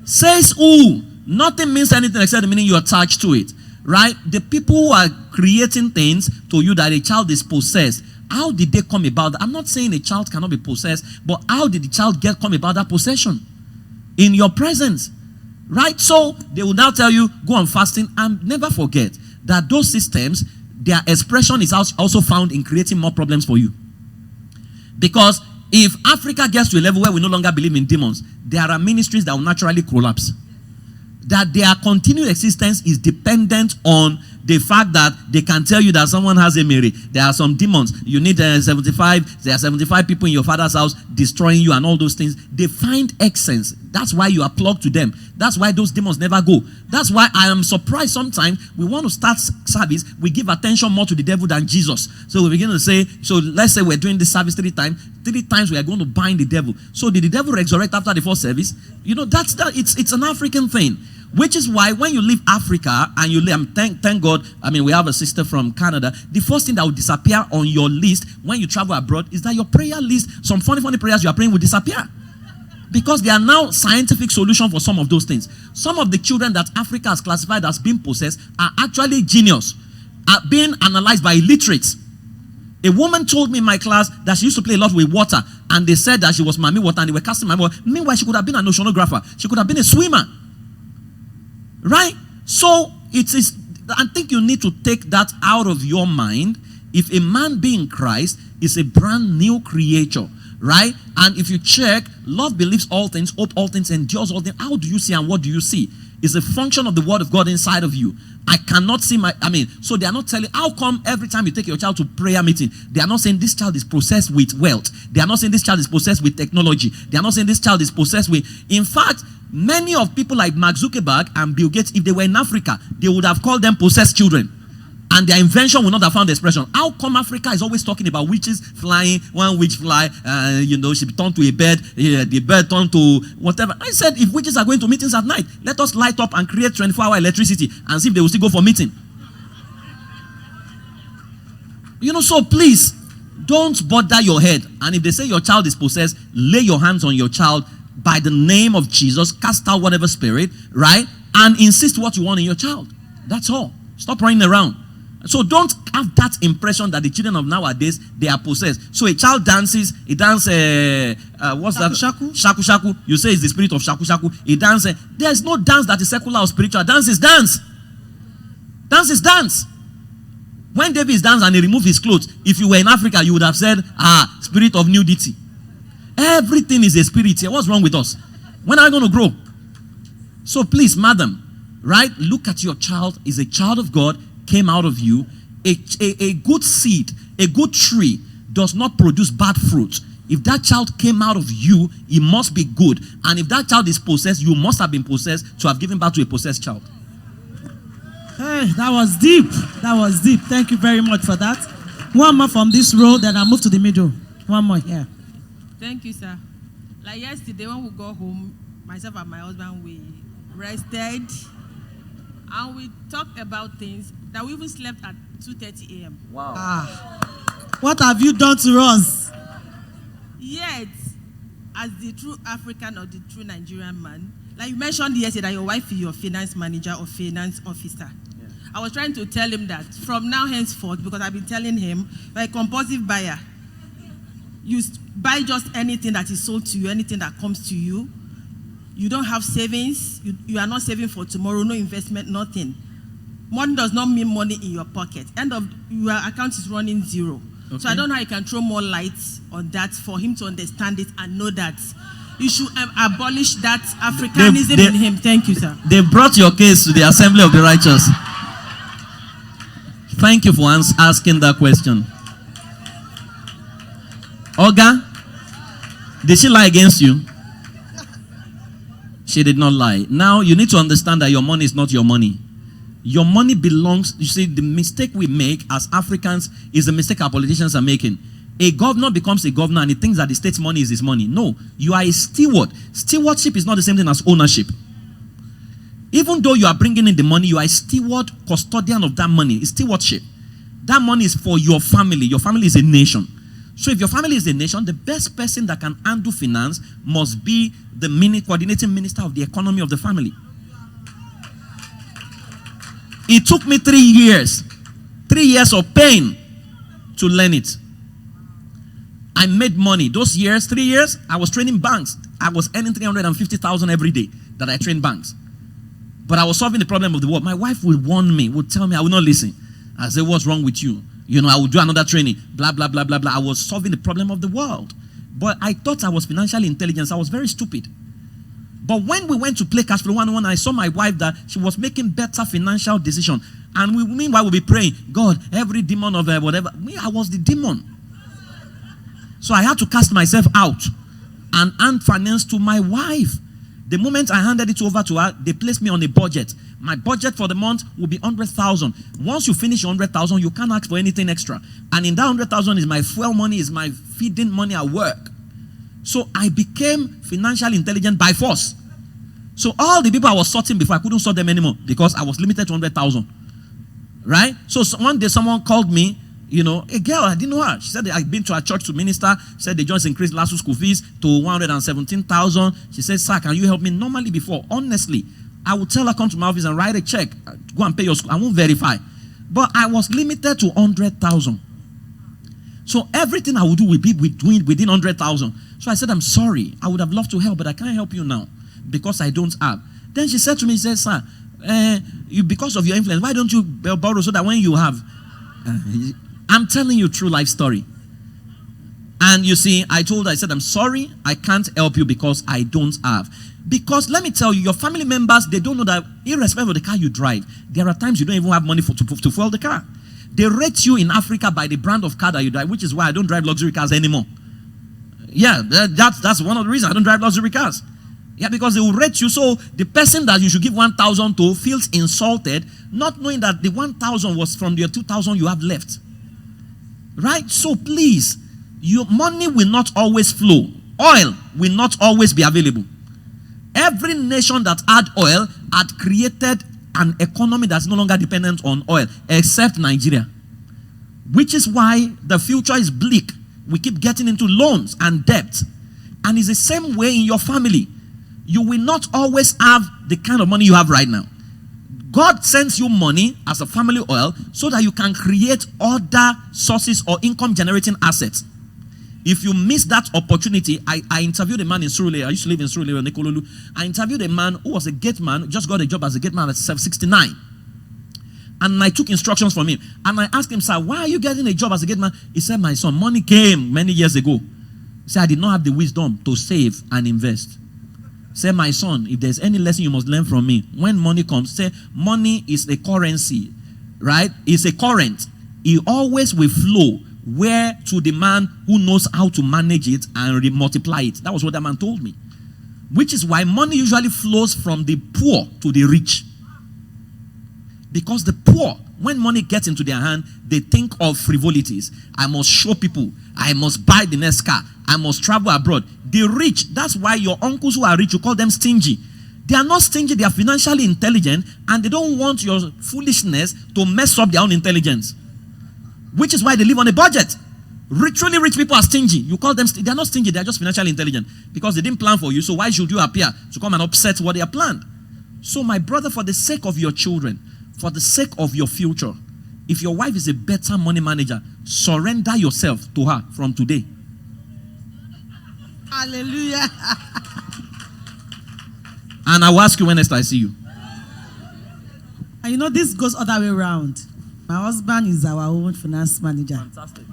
Says who? Nothing means anything except the meaning you are attached to it. Right? The people who are creating things to you that a child is possessed, how did they come about that? I'm not saying a child cannot be possessed, but how did the child come about that possession? In your presence. Right? So they will now tell you, go on fasting, and never forget that those systems, their expression is also found in creating more problems for you. Because if Africa gets to a level where we no longer believe in demons, there are ministries that will naturally collapse. That their continued existence is dependent on the fact that they can tell you that someone has a Mary. There are some demons. You need 75. There are 75 people in your father's house destroying you and all those things. They find essence. That's why you are plugged to them. That's why those demons never go. That's why I am surprised sometimes we want to start service. We give attention more to the devil than Jesus. So we begin to say, so let's say we're doing this service 3 times. 3 times we are going to bind the devil. So did the devil resurrect after the first service? You know, it's an African thing. Which is why when you leave Africa and you leave, thank God, I mean, we have a sister from Canada. The first thing that will disappear on your list when you travel abroad is that your prayer list, some funny prayers you are praying will disappear. Because there are now scientific solutions for some of those things. Some of the children that Africa has classified as being possessed are actually genius, are being analyzed by illiterates. A woman told me in my class that she used to play a lot with water, and they said that she was Mami Water and they were casting Mami Water. Meanwhile, she could have been an oceanographer. She could have been a swimmer. Right? So it is, I think you need to take that out of your mind. If a man being Christ is a brand new creature, right? And if you check, love believes all things, hope all things, endures all things. How do you see and what do you see? It's a function of the word of God inside of you. I cannot see so they are not telling, how come every time you take your child to prayer meeting, they are not saying this child is possessed with wealth. They are not saying this child is possessed with technology. They are not saying this child is possessed with, in fact, many of people like Mark Zuckerberg and Bill Gates, if they were in Africa, they would have called them possessed children. And their invention would not have found expression. How come Africa is always talking about witches flying, one witch fly, she turned to a bird, the bird turned to whatever. I said, if witches are going to meetings at night, let us light up and create 24-hour electricity and see if they will still go for meeting. So please, don't bother your head. And if they say your child is possessed, lay your hands on your child by the name of Jesus, cast out whatever spirit, right? And insist what you want in your child. That's all. Stop running around. So don't have that impression that the children of nowadays, they are possessed. So a child dances, he dances, what's that? Shaku. Shaku shaku. You say it's the spirit of shaku shaku. He dances. There's no dance that is secular or spiritual. Dance is dance. Dance is dance. When David is dancing and he removed his clothes, if you were in Africa, you would have said, spirit of nudity. Everything is a spirit here. What's wrong with us? When are we going to grow? So please, madam, right? Look at your child. Is a child of God, came out of you. A good seed, a good tree does not produce bad fruit. If that child came out of you, it must be good. And if that child is possessed, you must have been possessed to have given birth to a possessed child. Hey, that was deep. That was deep. Thank you very much for that. One more from this row, then I'll move to the middle. One more here. Thank you, sir. Like yesterday, when we got home, myself and my husband, we rested. And we talked about things that we even slept at 2:30 a.m. Wow. What have you done to us? Yet, as the true African or the true Nigerian man, like you mentioned yesterday that your wife is your finance manager or finance officer. Yeah. I was trying to tell him that from now henceforth, because I've been telling him, you're a compulsive buyer. You buy just anything that is sold to you, anything that comes to you. You don't have savings. You are not saving for tomorrow, no investment, nothing. Money does not mean money in your pocket. End of your account is running zero. Okay. So I don't know how you can throw more light on that for him to understand it and know that you should abolish that Africanism in him. Thank you, sir. They brought your case to the Assembly of the Righteous. Thank you for asking that question. Olga, did she lie against you? She did not lie. Now you need to understand that your money is not your money. Your money belongs, you see, the mistake we make as Africans is the mistake our politicians are making. A governor becomes a governor and he thinks that the state's money is his money. No, you are a steward. Stewardship is not the same thing as ownership. Even though you are bringing in the money, you are a steward, custodian of that money. It's stewardship. That money is for your family. Your family is a nation. So if your family is a nation, the best person that can handle finance must be the coordinating minister of the economy of the family. It took me 3 years. 3 years of pain to learn it. I made money. Those years, 3 years, I was training banks. I was earning 350,000 every day that I trained banks. But I was solving the problem of the world. My wife would warn me, would tell me, I would not listen. I say, what's wrong with you? You know, I would do another training. Blah, blah, blah, blah, blah. I was solving the problem of the world. But I thought I was financially intelligent. I was very stupid. But when we went to play cash flow 101, I saw my wife that she was making better financial decisions. And meanwhile, we'll be praying, God, every demon of whatever. I was the demon. So I had to cast myself out and hand finance to my wife. The moment I handed it over to her, they placed me on a budget. My budget for the month will be 100,000. Once you finish 100,000, you can't ask for anything extra. And in that 100,000 is my fuel money, is my feeding money at work. So I became financially intelligent by force. So all the people I was sorting before, I couldn't sort them anymore because I was limited to 100,000. Right? So one day someone called me, you know, a girl, I didn't know her. She said I'd been to her church to minister. She said they just increased last school fees to 117,000. She said, sir, can you help me? Normally before, honestly, I would tell her, come to my office and write a check. Go and pay your school. I won't verify. But I was limited to 100,000. So everything I would do would be within 100,000. So I said, I'm sorry. I would have loved to help, but I can't help you now because I don't have. Then she said to me, she said, sir, because of your influence, why don't you borrow so that when you have... I'm telling you a true life story. And you see, I said, I'm sorry, I can't help you because I don't have. Because let me tell you, your family members, they don't know that irrespective of the car you drive, there are times you don't even have money to fuel the car. They rate you in Africa by the brand of car that you drive, which is why I don't drive luxury cars anymore. Yeah, that's one of the reasons I don't drive luxury cars. Yeah, because they will rate you. So the person that you should give 1,000 to feels insulted, not knowing that the 1,000 was from the 2,000 you have left. Right? So please, your money will not always flow. Oil will not always be available. Every nation that had oil had created an economy that's no longer dependent on oil, except Nigeria. Which is why the future is bleak. We keep getting into loans and debt. And it's the same way in your family. You will not always have the kind of money you have right now. God sends you money as a family oil so that you can create other sources or income generating assets. If you miss that opportunity, I interviewed a man in Surulere. I used to live in Surulere, Nikololu. I interviewed a man who was a gate man, just got a job as a gate man at 69. And I took instructions from him. And I asked him, sir, why are you getting a job as a gate man? He said, my son, money came many years ago. He said, I did not have the wisdom to save and invest. Say, my son, if there's any lesson you must learn from me, when money comes, say, money is a currency, right? It's a current. It always will flow where to the man who knows how to manage it and multiply it. That was what that man told me. Which is why money usually flows from the poor to the rich. Because the poor, when money gets into their hand, they think of frivolities. I must show people. I must buy the next car. I must travel abroad. The rich, that's why your uncles who are rich, you call them stingy. They are not stingy, they are financially intelligent, and they don't want your foolishness to mess up their own intelligence. Which is why they live on a budget. Truly rich people are stingy. You call them, they are not stingy, they are just financially intelligent. Because they didn't plan for you, so why should you appear to come and upset what they have planned? So my brother, for the sake of your children, for the sake of your future, if your wife is a better money manager, surrender yourself to her from today. Hallelujah. And I will ask you when next I see you. And you know, this goes other way around. My husband is our own finance manager. Fantastic.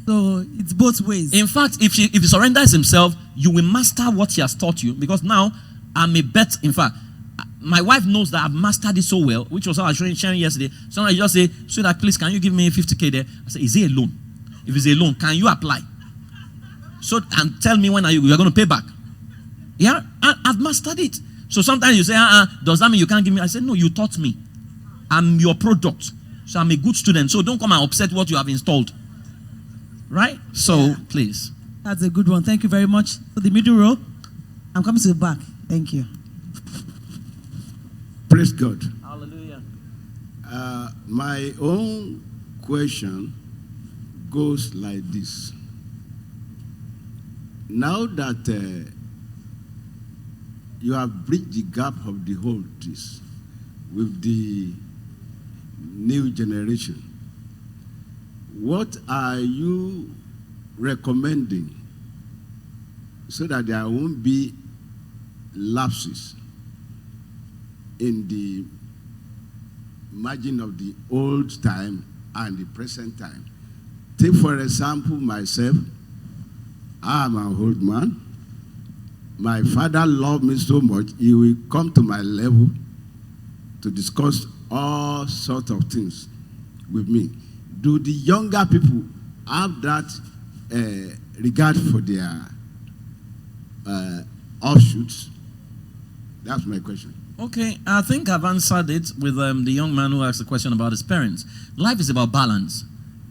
So it's both ways. In fact, if he surrenders himself, you will master what he has taught you. Because now, I'm a bet. In fact, my wife knows that I've mastered it so well, which was how I was sharing yesterday. Sometimes you just say, sweetheart, please, can you give me 50K there? I say, is it a loan? If it's a loan, can you apply? So, and tell me when you're going to pay back. Yeah, I've mastered it. So sometimes you say, does that mean you can't give me? I said, no, you taught me. I'm your product. So I'm a good student. So don't come and upset what you have installed. Right? So, yeah. Please. That's a good one. Thank you very much. For the middle row, I'm coming to the back. Thank you. Praise God. Hallelujah. My own question goes like this. Now that you have bridged the gap of the whole this with the new generation, what are you recommending so that there won't be lapses in the margin of the old time and the present time? Take for example myself. I am an old man. My father loved me so much, he will come to my level to discuss all sorts of things with me. Do the younger people have that regard for their offshoots? That's my question. Okay, I think I've answered it with the young man who asked the question about his parents. Life is about balance.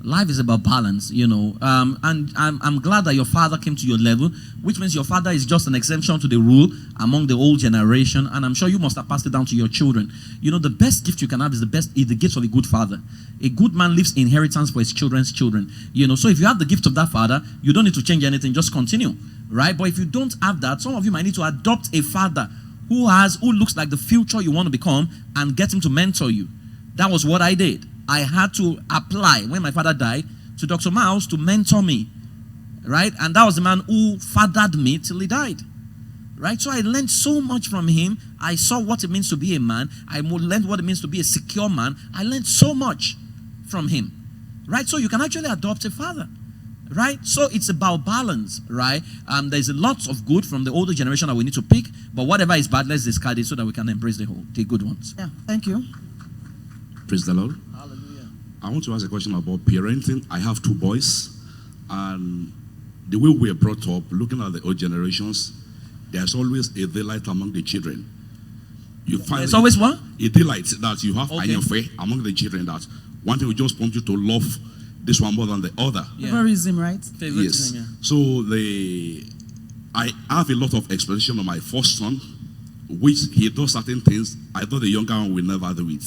Life is about balance, you know. And I'm glad that your father came to your level, which means your father is just an exemption to the rule among the old generation. And I'm sure you must have passed it down to your children. You know, the best gift you can have is the gift of a good father. A good man leaves inheritance for his children's children. You know, so if you have the gift of that father, you don't need to change anything, just continue, right? But if you don't have that, some of you might need to adopt a father who looks like the future you want to become and get him to mentor you. That was what I did. I had to apply when my father died to Dr. Miles to mentor me, right? And that was the man who fathered me till he died, right? So I learned so much from him. I saw what it means to be a man. I learned what it means to be a secure man. I learned so much from him, right? So you can actually adopt a father, right? So it's about balance, right? There's a lot of good from the older generation that we need to pick, but whatever is bad, let's discard it so that we can embrace the good ones. Yeah, thank you. Praise the Lord. Hallelujah. I want to ask a question about parenting. I have 2 boys, and the way we are brought up, looking at the old generations, there's always a delight among the children. You find there's always what? A delight that you have among the children, that one thing will just prompt you to love this one more than the other. Yeah. Favoritism, right? Favoritism, yes. Yeah. So I have a lot of expectation on my first son, which he does certain things I thought the younger one will never do it.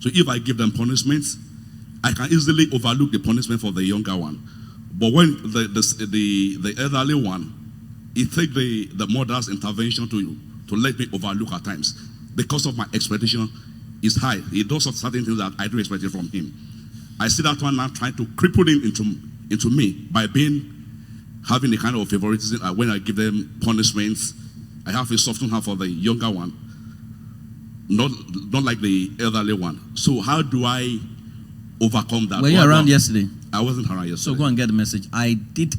So if I give them punishments, I can easily overlook the punishment for the younger one. But when the elderly one, it takes the mother's intervention to let me overlook at times. Because of my expectation is high. He does certain things that I do expect from him. I see that one now trying to cripple him into me by having a kind of favoritism. When I give them punishments, I have a softened heart for the younger one. Not like the elderly one. So how do I overcome that? Were you around yesterday? I wasn't around yesterday. So go and get the message. I did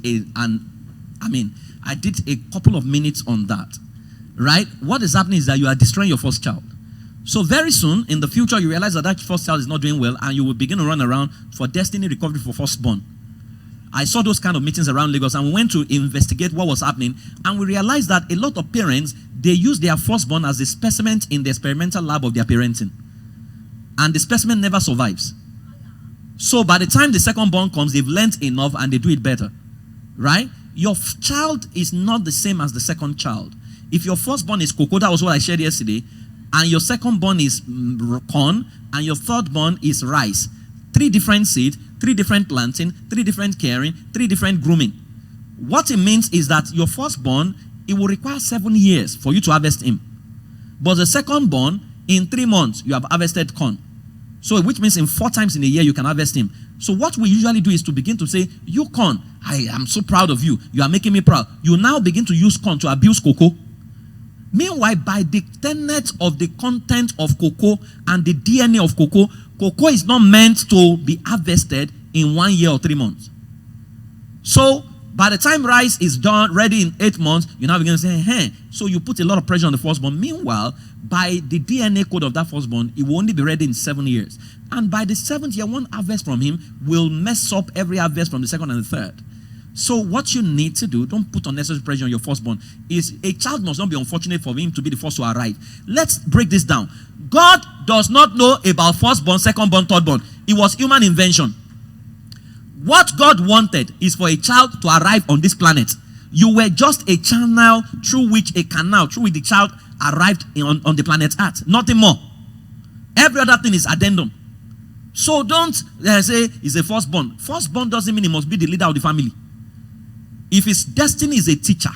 a couple of minutes on that. Right? What is happening is that you are destroying your first child. So very soon in the future you realize that first child is not doing well, and you will begin to run around for destiny recovery for firstborn. I saw those kind of meetings around Lagos, and we went to investigate what was happening, and we realized that a lot of parents, they use their firstborn as a specimen in the experimental lab of their parenting, and the specimen never survives. So by the time the second-born comes, they've learned enough and they do it better, right? Your child is not the same as the second child. If your firstborn is cocoa, that was what I shared yesterday, and your second-born is corn, and your third-born is rice, 3 different seeds, 3 different planting, 3 different caring, 3 different grooming. What it means is that your firstborn, it will require 7 years for you to harvest him. But the second-born, in 3 months, you have harvested corn. So which means in 4 times in a year, you can harvest him. So what we usually do is to begin to say, you corn, I am so proud of you. You are making me proud. You now begin to use corn to abuse cocoa. Meanwhile, by the tenet of the content of cocoa and the DNA of cocoa, cocoa is not meant to be harvested in 1 year or 3 months. So by the time rice is done, ready in 8 months, you now begin to say, hey, so you put a lot of pressure on the firstborn. Meanwhile, by the DNA code of that firstborn, it will only be ready in 7 years. And by the 7th year, one harvest from him will mess up every harvest from the second and the third. So what you need to do, don't put unnecessary pressure on your firstborn, is a child must not be unfortunate for him to be the first to arrive. Let's break this down. God does not know about firstborn, secondborn, thirdborn. It was human invention. What God wanted is for a child to arrive on this planet. You were just a channel through which the child arrived on the planet Earth. Nothing more. Every other thing is addendum. So don't say he's a firstborn. Firstborn doesn't mean he must be the leader of the family. If his destiny is a teacher,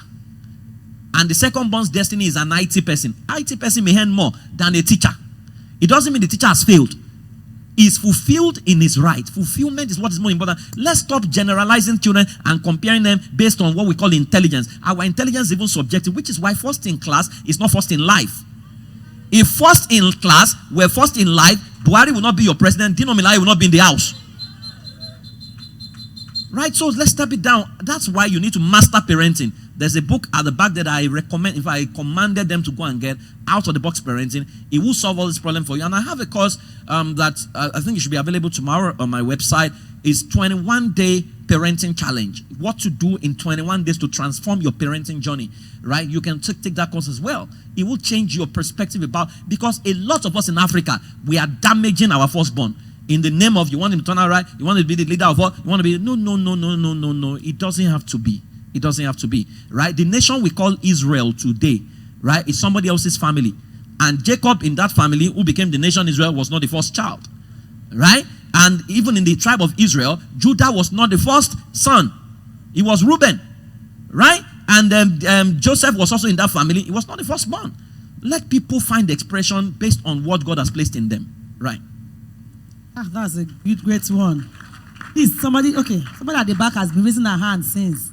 and the secondborn's destiny is an IT person may earn more than a teacher. It doesn't mean the teacher has failed. He's fulfilled in his right. Fulfillment is what is more important. Let's stop generalizing children and comparing them based on what we call intelligence. Our intelligence is even subjective, which is why first in class is not first in life. If first in class were first in life, Buhari will not be your president, Dino Melaye will not be in the house. Right, so let's step it down. That's why you need to master parenting. There's a book at the back that I recommend, if I commanded them to go and get, Out of the Box Parenting. It will solve all this problem for you. And I have a course that I think it should be available tomorrow on my website. It's 21-day parenting challenge. What to do in 21 days to transform your parenting journey, right? You can take that course as well. It will change your perspective about, because a lot of us in Africa, we are damaging our firstborn. In the name of, you want him to turn out right, you want to be the leader of what, you want to be, no. It doesn't have to be. It doesn't have to be, right? The nation we call Israel today, right, is somebody else's family. And Jacob in that family, who became the nation Israel, was not the first child, right? And even in the tribe of Israel, Judah was not the first son. It was Reuben, right? And Joseph was also in that family. He was not the firstborn. Let people find the expression based on what God has placed in them, right? That's a great one. Please, somebody at the back has been raising her hand since.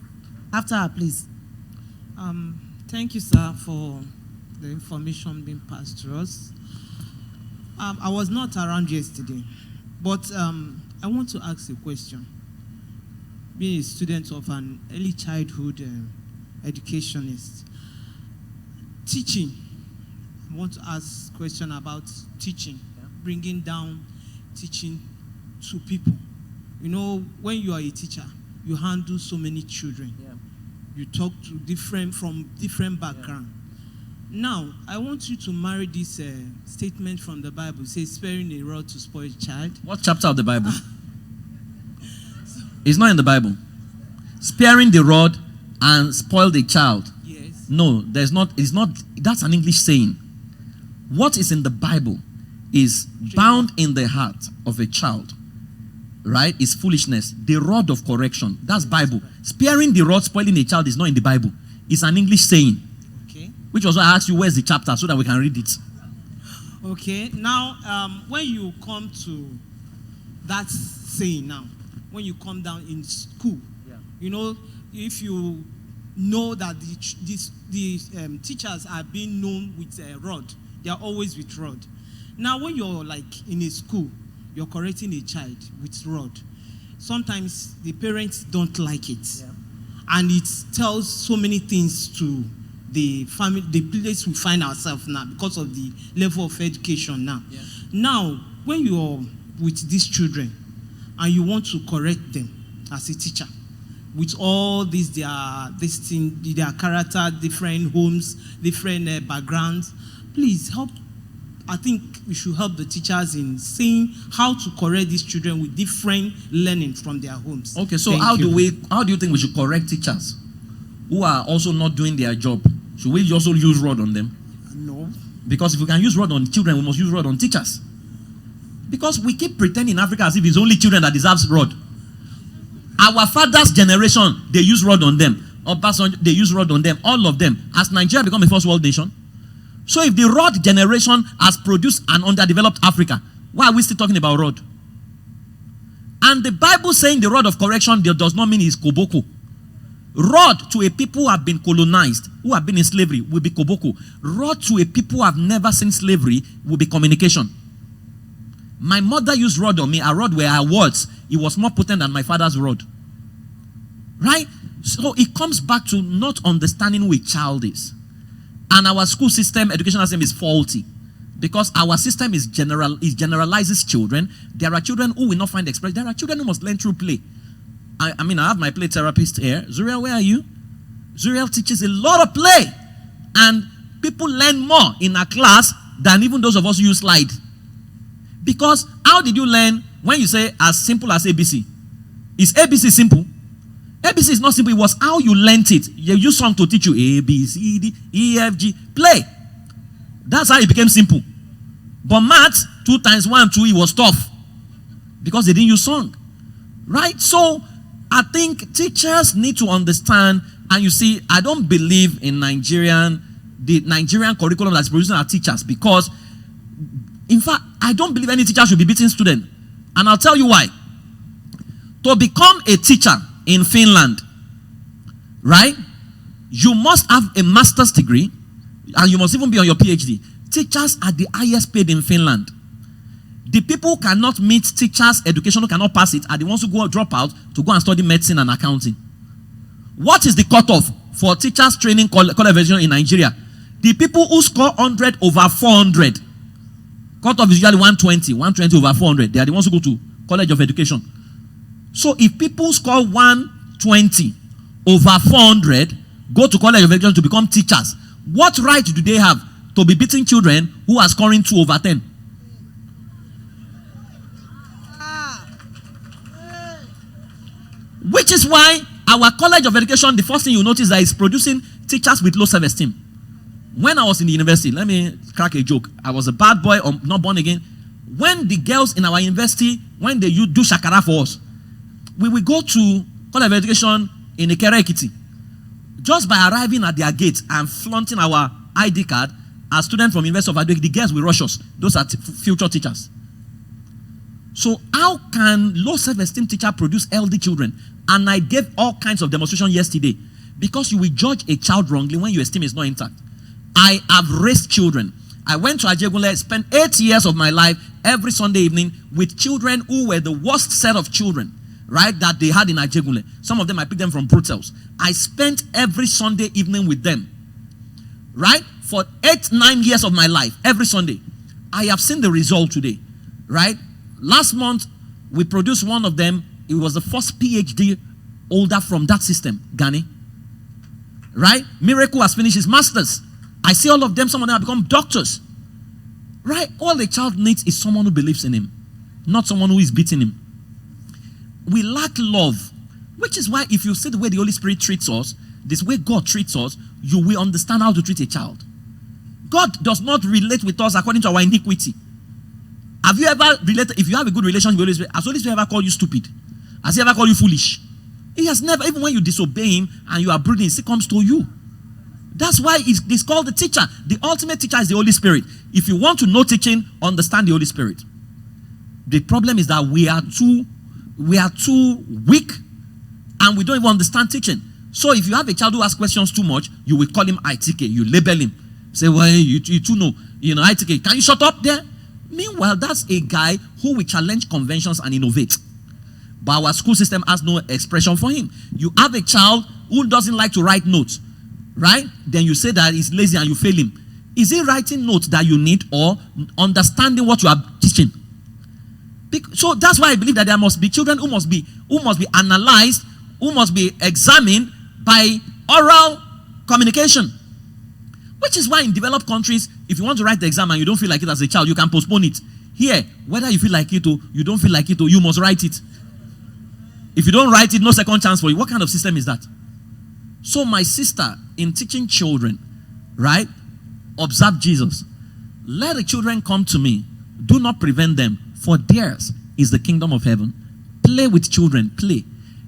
After her, please. Thank you, sir, for the information being passed to us. I was not around yesterday, but I want to ask a question. Being a student of an early childhood educationist, teaching, I want to ask a question about teaching, bringing down teaching to people. You know, when you are a teacher, you handle so many children. Yeah. You talk to from different backgrounds. Yeah. Now, I want you to marry this statement from the Bible. It says, sparing a rod to spoil a child. What chapter of the Bible? It's not in the Bible. Sparing the rod and spoil the child. Yes. No, there's not. It's not. That's an English saying. What is in the Bible is bound in the heart of a child, right? Is foolishness. The rod of correction. That's Bible. Sparing the rod, spoiling a child is not in the Bible. It's an English saying. Okay. Which was why I asked you where's the chapter so that we can read it. Okay. Now, when you come to that saying now, when you come down in school, you know, if you know that the teachers are being known with a rod, they are always with rod. Now, when you're like in a school, you're correcting a child with rod. Sometimes the parents don't like it. Yeah. And it tells so many things to the family, the place we find ourselves now because of the level of education now. Yeah. Now, when you're with these children and you want to correct them as a teacher, with all these their character, different homes, different backgrounds. Please help. I think we should help the teachers in seeing how to correct these children with different learning from their homes. Okay, so how do you think we should correct teachers who are also not doing their job? Should we also use rod on them? No. Because if we can use rod on children, we must use rod on teachers. Because we keep pretending in Africa as if it's only children that deserves rod. Our father's generation, they use rod on them. Obasanjo, they use rod on them. All of them. Has Nigeria become a first world nation? So if the rod generation has produced an underdeveloped Africa, why are we still talking about rod? And the Bible saying the rod of correction does not mean it's koboko. Rod to a people who have been colonized, who have been in slavery, will be koboko. Rod to a people who have never seen slavery will be communication. My mother used rod on me. A rod where her words, it was more potent than my father's rod. Right? So it comes back to not understanding who a child is. And our school system, educational system is faulty. Because our system is generalizes children. There are children who will not find expression. There are children who must learn through play. I mean, I have my play therapist here. Zuriel, where are you? Zuriel teaches a lot of play. And people learn more in a class than even those of us who use slide. Because how did you learn when you say as simple as ABC? Is ABC simple? ABC is not simple. It was how you learned it. You use song to teach you A, B, C, D, E, F, G. Play. That's how it became simple. But maths, 2 times 1, 2, it was tough. Because they didn't use song. Right? So, I think teachers need to understand. And you see, I don't believe in the Nigerian curriculum that's producing our teachers. Because, in fact, I don't believe any teacher should be beating students. And I'll tell you why. To become a teacher in Finland, right, you must have a master's degree and you must even be on your PhD. Teachers are the highest paid in Finland. The people who cannot meet teachers' education, who cannot pass it, are the ones who go drop out to go and study medicine and accounting. What is the cutoff for teachers training college education in Nigeria? The people who score 100 over 400. Cutoff is usually 120 over 400. They are the ones who go to college of education. So if people score 120 over 400, go to college of education to become teachers, what right do they have to be beating children who are scoring 2 over 10? Which is why our college of education, the first thing you notice that is producing teachers with low self-esteem. When I was in the university, let me crack a joke. I was a bad boy, or not born again. When the girls in our university, when they do shakara for us, we will go to college of education in Ikere Ekiti. Just by arriving at their gate and flaunting our ID card, as students from University of Adoek, the girls will rush us. Those are future teachers. So how can low self-esteem teacher produce healthy children? And I gave all kinds of demonstration yesterday. Because you will judge a child wrongly when your esteem is not intact. I have raised children. I went to Ajegunle, spent 8 years of my life every Sunday evening with children who were the worst set of children, right, that they had in Ajegunle. Some of them, I picked them from Brussels. I spent every Sunday evening with them, right, for 8-9 years of my life, every Sunday. I have seen the result today, right? Last month, we produced one of them. It was the first PhD holder from that system, Ghani, right? Miracle has finished his master's. I see all of them, some of them have become doctors. Right? All a child needs is someone who believes in him, not someone who is beating him. We lack love, which is why if you see the way the Holy Spirit treats us, this way God treats us, you will understand how to treat a child. God does not relate with us according to our iniquity. Have you ever related, if you have a good relationship with the Holy Spirit, has the Holy Spirit ever called you stupid? Has he ever called you foolish? He has never, even when you disobey him and you are brooding, he comes to you. That's why it's called the teacher. The ultimate teacher is the Holy Spirit. If you want to know teaching, understand the Holy Spirit. The problem is that we are too weak and we don't even understand teaching. So if you have a child who asks questions too much, you will call him ITK. You label him. Say, well, you too know. You know, ITK, can you shut up there? Meanwhile, that's a guy who will challenge conventions and innovate. But our school system has no expression for him. You have a child who doesn't like to write notes. Right? Then you say that he's lazy and you fail him. Is it writing notes that you need or understanding what you are teaching? So that's why I believe that there must be children who must be analyzed, who must be examined by oral communication. Which is why in developed countries, if you want to write the exam and you don't feel like it as a child, you can postpone it. Here, whether you feel like it or you don't feel like it, or you must write it. If you don't write it, no second chance for you. What kind of system is that? So my sister, in teaching children, right, observe Jesus. Let the children come to me. Do not prevent them, for theirs is the kingdom of heaven. Play with children, play.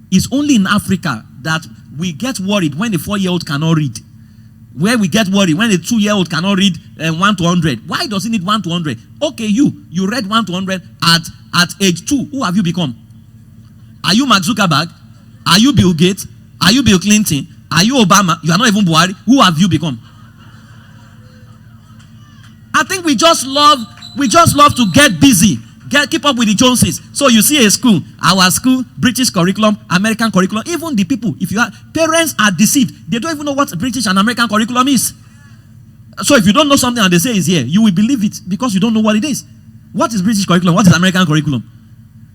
It's only in Africa that we get worried when a 4-year-old cannot read. Where we get worried when a 2-year-old cannot read 1 to 100. Why does he need 1 to 100? Okay, you read 1 to 100 at age 2. Who have you become? Are you Mark Zuckerberg? Are you Bill Gates? Are you Bill Clinton? Are you Obama? You are not even Buhari. Who have you become? I think we just love to get busy. Keep up with the Joneses. So you see a school, our school, British curriculum, American curriculum. Even the people, parents are deceived. They don't even know what British and American curriculum is. So if you don't know something and they say it's here, you will believe it because you don't know what it is. What is British curriculum? What is American curriculum?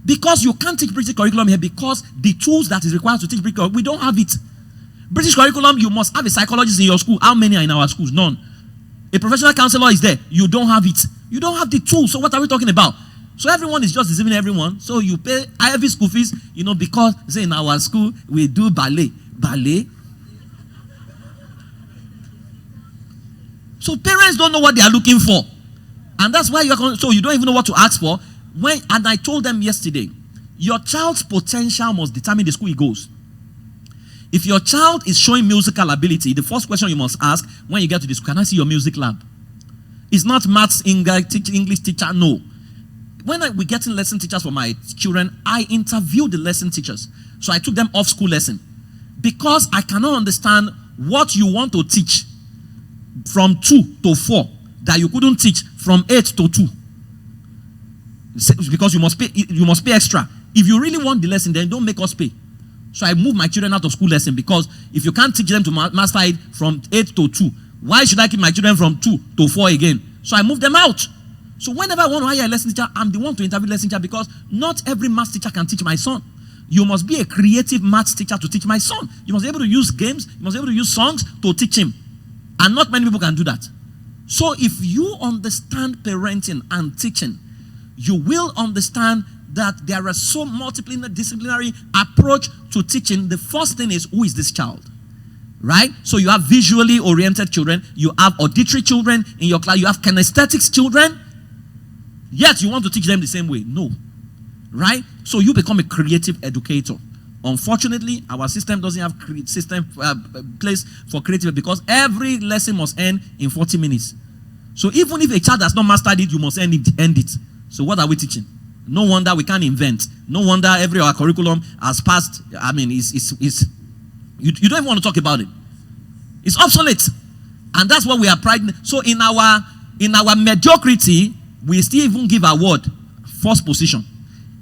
Because you can't teach British curriculum here because the tools that is required to teach British curriculum, we don't have it. British curriculum, you must have a psychologist in your school. How many are in our schools? None. A professional counselor is there. You don't have it. You don't have the tools. So what are we talking about? So everyone is just deceiving everyone. So you pay heavy school fees, because say in our school we do ballet. Ballet. So parents don't know what they are looking for. And that's why so you don't even know what to ask for. And I told them yesterday, your child's potential must determine the school he goes. If your child is showing musical ability, the first question you must ask when you get to the school, can I see your music lab? It's not maths, English teacher, no. When we getting lesson teachers for my children, I interview the lesson teachers. So I took them off school lesson. Because I cannot understand what you want to teach from 2 to 4 that you couldn't teach from 8 to 2. Because you must pay extra. If you really want the lesson, then don't make us pay. So I move my children out of school lesson because if you can't teach them to master it from 8 to 2, why should I keep my children from 2 to 4 again? So I move them out. So whenever I want to hire a lesson teacher, I'm the one to interview lesson teacher because not every math teacher can teach my son. You must be a creative math teacher to teach my son. You must be able to use games, you must be able to use songs to teach him. And not many people can do that. So if you understand parenting and teaching, you will understand that there is so multidisciplinary approach to teaching. The first thing is, who is this child? Right? So you have visually oriented children, you have auditory children in your class, you have kinesthetics children. Yet you want to teach them the same way. No. Right? So you become a creative educator. Unfortunately, our system doesn't have place for creative because every lesson must end in 40 minutes. So even if a child has not mastered it, you must end it. So what are we teaching? No wonder we can't invent. No wonder our curriculum has passed. I mean, you don't even want to talk about it. It's obsolete. And that's what we are pride. So in our mediocrity, we still even give award first position.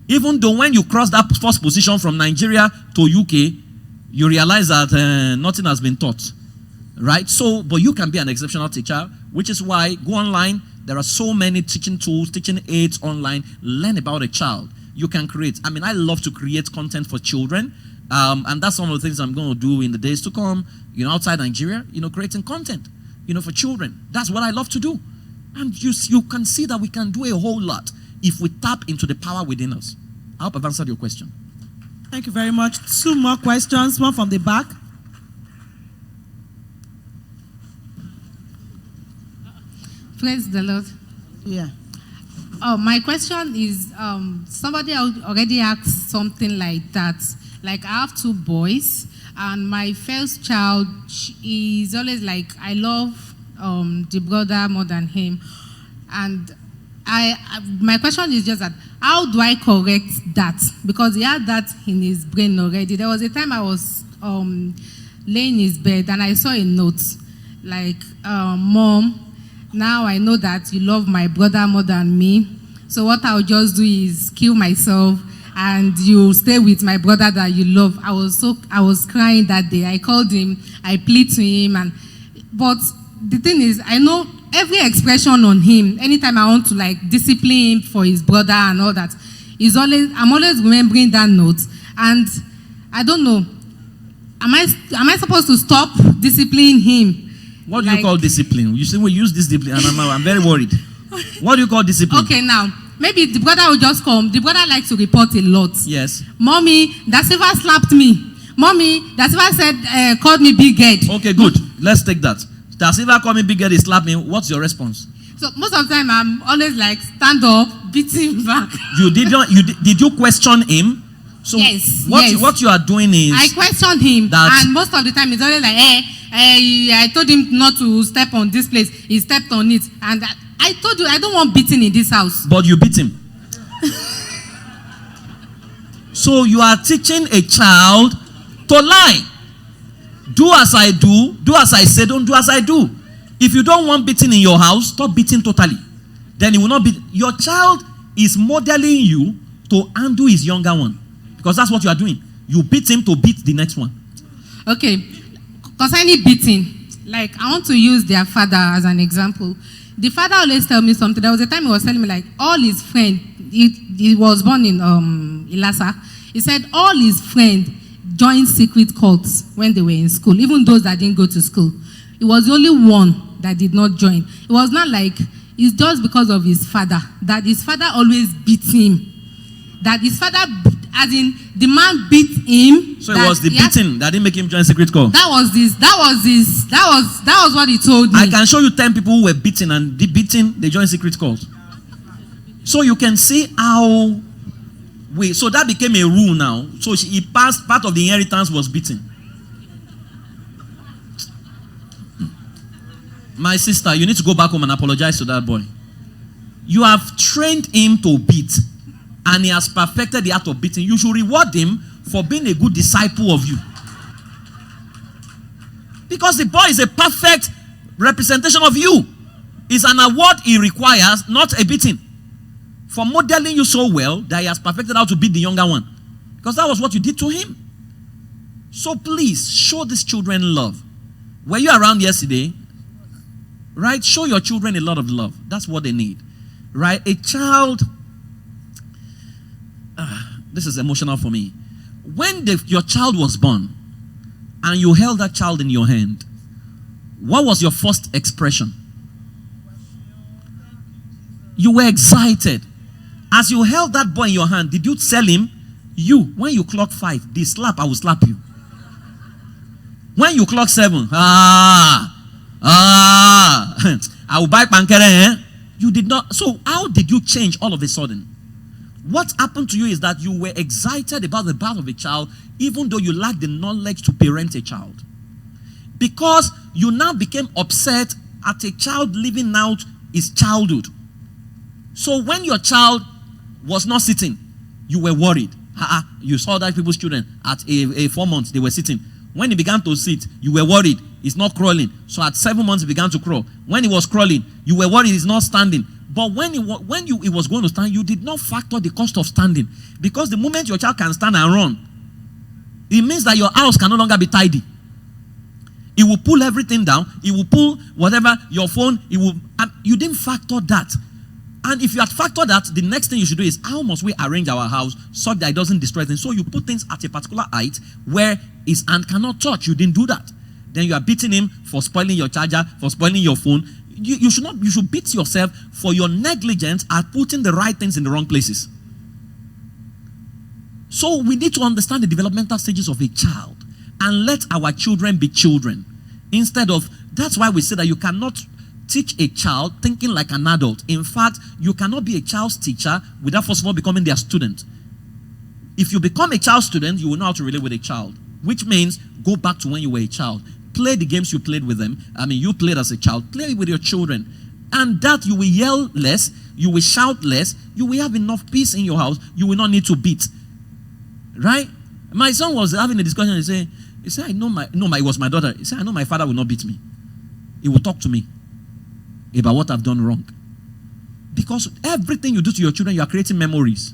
Even though when you cross that first position from Nigeria to UK, you realize that nothing has been taught. Right? So, but you can be an exceptional teacher, which is why go online. There are so many teaching tools, teaching aids online. Learn about a child. You can create. I mean, I love to create content for children. And that's one of the things I'm going to do in the days to come, outside Nigeria, creating content, for children. That's what I love to do. And you can see that we can do a whole lot if we tap into the power within us. I hope I've answered your question. Thank you very much. 2 more questions, one from the back. Praise the Lord. Yeah. Oh, my question is, somebody already asked something like that. Like, I have 2 boys, and my first child is always like, I love the brother more than him. And my question is just that, how do I correct that? Because he had that in his brain already. There was a time I was laying in his bed, and I saw a note, like, Mom, now I know that you love my brother more than me. So what I'll just do is kill myself and you stay with my brother that you love. I was crying that day. I called him, I plead to him, but the thing is, I know every expression on him, anytime I want to discipline him for his brother and all that, I'm always remembering that note. And I don't know, am I supposed to stop disciplining him? What do you call discipline? You say we use this discipline, and I'm very worried. What do you call discipline? Okay, now maybe the brother will just come. The brother likes to report a lot. Yes. Mommy, that Siva slapped me. Mommy, that Siva said called me big head. Okay, good. Let's take that. That Siva called me big head, he slapped me. What's your response? So most of the time I'm always like stand up, beat him back. Did you question him? So yes. What you are doing is I questioned him, and most of the time it's always like, I told him not to step on this place. He stepped on it, and I told you I don't want beating in this house. But you beat him. So you are teaching a child to lie. Do as I do as I say, don't do as I do. If you don't want beating in your house, stop beating totally. Then it will not be. Your child is modeling you to undo his younger one. Because that's what you are doing. You beat him to beat the next one. Okay. Concerning beating, like I want to use their father as an example. The father always tell me something. There was a time he was telling me like all his friends, he was born in Ilasa. He said all his friends joined secret cults when they were in school, even those that didn't go to school. It was the only one that did not join. It was not like it's just because of his father, that his father always beat him. That his father, as in the man beat him. So it was the beating that didn't make him join secret cult. That was what he told me. I can show you 10 people who were beaten, and the beating they joined secret cult. So you can see how so that became a rule now. So he passed, part of the inheritance was beating. My sister, you need to go back home and apologize to that boy. You have trained him to beat, and he has perfected the art of beating. You should reward him for being a good disciple of you. Because the boy is a perfect representation of you. It's an award he requires, not a beating. For modeling you so well that he has perfected how to beat the younger one. Because that was what you did to him. So please, show these children love. Were you around yesterday? Right? Show your children a lot of love. That's what they need. Right? A child... this is emotional for me. When your child was born and you held that child in your hand, what was your first expression? You were excited. As you held that boy in your hand, did you tell him, when you clock 5, the slap, I will slap you. When you clock 7, I will buy pankere. You did not. So how did you change all of a sudden? What happened to you is that you were excited about the birth of a child, even though you lacked the knowledge to parent a child. Because you now became upset at a child living out his childhood. So when your child was not sitting, you were worried. You saw that people's children at 4 months, they were sitting. When he began to sit, you were worried. He's not crawling. So at 7 months, he began to crawl. When he was crawling, you were worried he's not standing. But when he was going to stand, you did not factor the cost of standing. Because the moment your child can stand and run, it means that your house can no longer be tidy. It will pull everything down. It will pull whatever, your phone, and you didn't factor that. And if you had factored that, the next thing you should do is, how must we arrange our house so that it doesn't destroy things? So you put things at a particular height where his hand cannot touch. You didn't do that. Then you are beating him for spoiling your charger, for spoiling your phone. You should beat yourself for your negligence at putting the right things in the wrong places. So we need to understand the developmental stages of a child and let our children be children. Instead of, that's why we say that you cannot teach a child thinking like an adult. In fact, you cannot be a child's teacher without first of all becoming their student. If you become a child student, you will know how to relate with a child. Which means, go back to when you were a child. Play the games you played with them. You played as a child. Play with your children. And that you will yell less. You will shout less. You will have enough peace in your house. You will not need to beat. Right? My son was having a discussion. He said, it was my daughter. He said, I know my father will not beat me. He will talk to me about what I've done wrong. Because everything you do to your children, you are creating memories.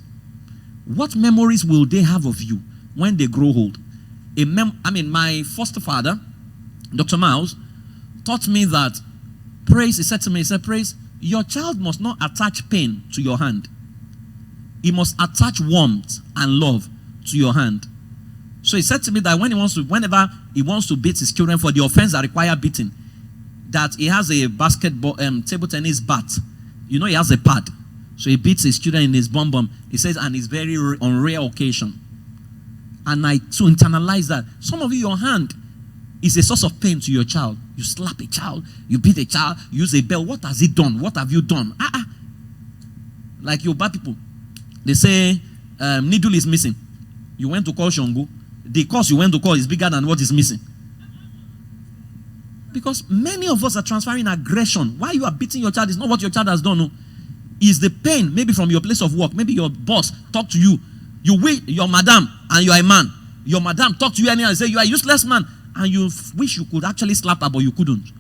What memories will they have of you when they grow old? My foster father, Dr. Miles, taught me that praise, he said to me, praise, your child must not attach pain to your hand. He must attach warmth and love to your hand. So he said to me that whenever he wants to beat his children for the offense that require beating, that he has a basketball, table tennis bat. You know, he has a pad. So he beats his children in his bum bum. He says, and it's very on rare occasion. And I to internalize that. Some of you, your hand is a source of pain to your child. You slap a child, you beat a child, you use a bell. What has it done? What have you done? Like your bad people. They say needle is missing. You went to call Shongo. The cost you went to call is bigger than what is missing. Because many of us are transferring aggression. Why you are beating your child is not what your child has done. No. Is the pain maybe from your place of work. Maybe your boss talk to you. You wait, your madam, and you are a man. Your madam talk to you anyhow and say you are a useless man. And you wish you could actually slap her, but you couldn't.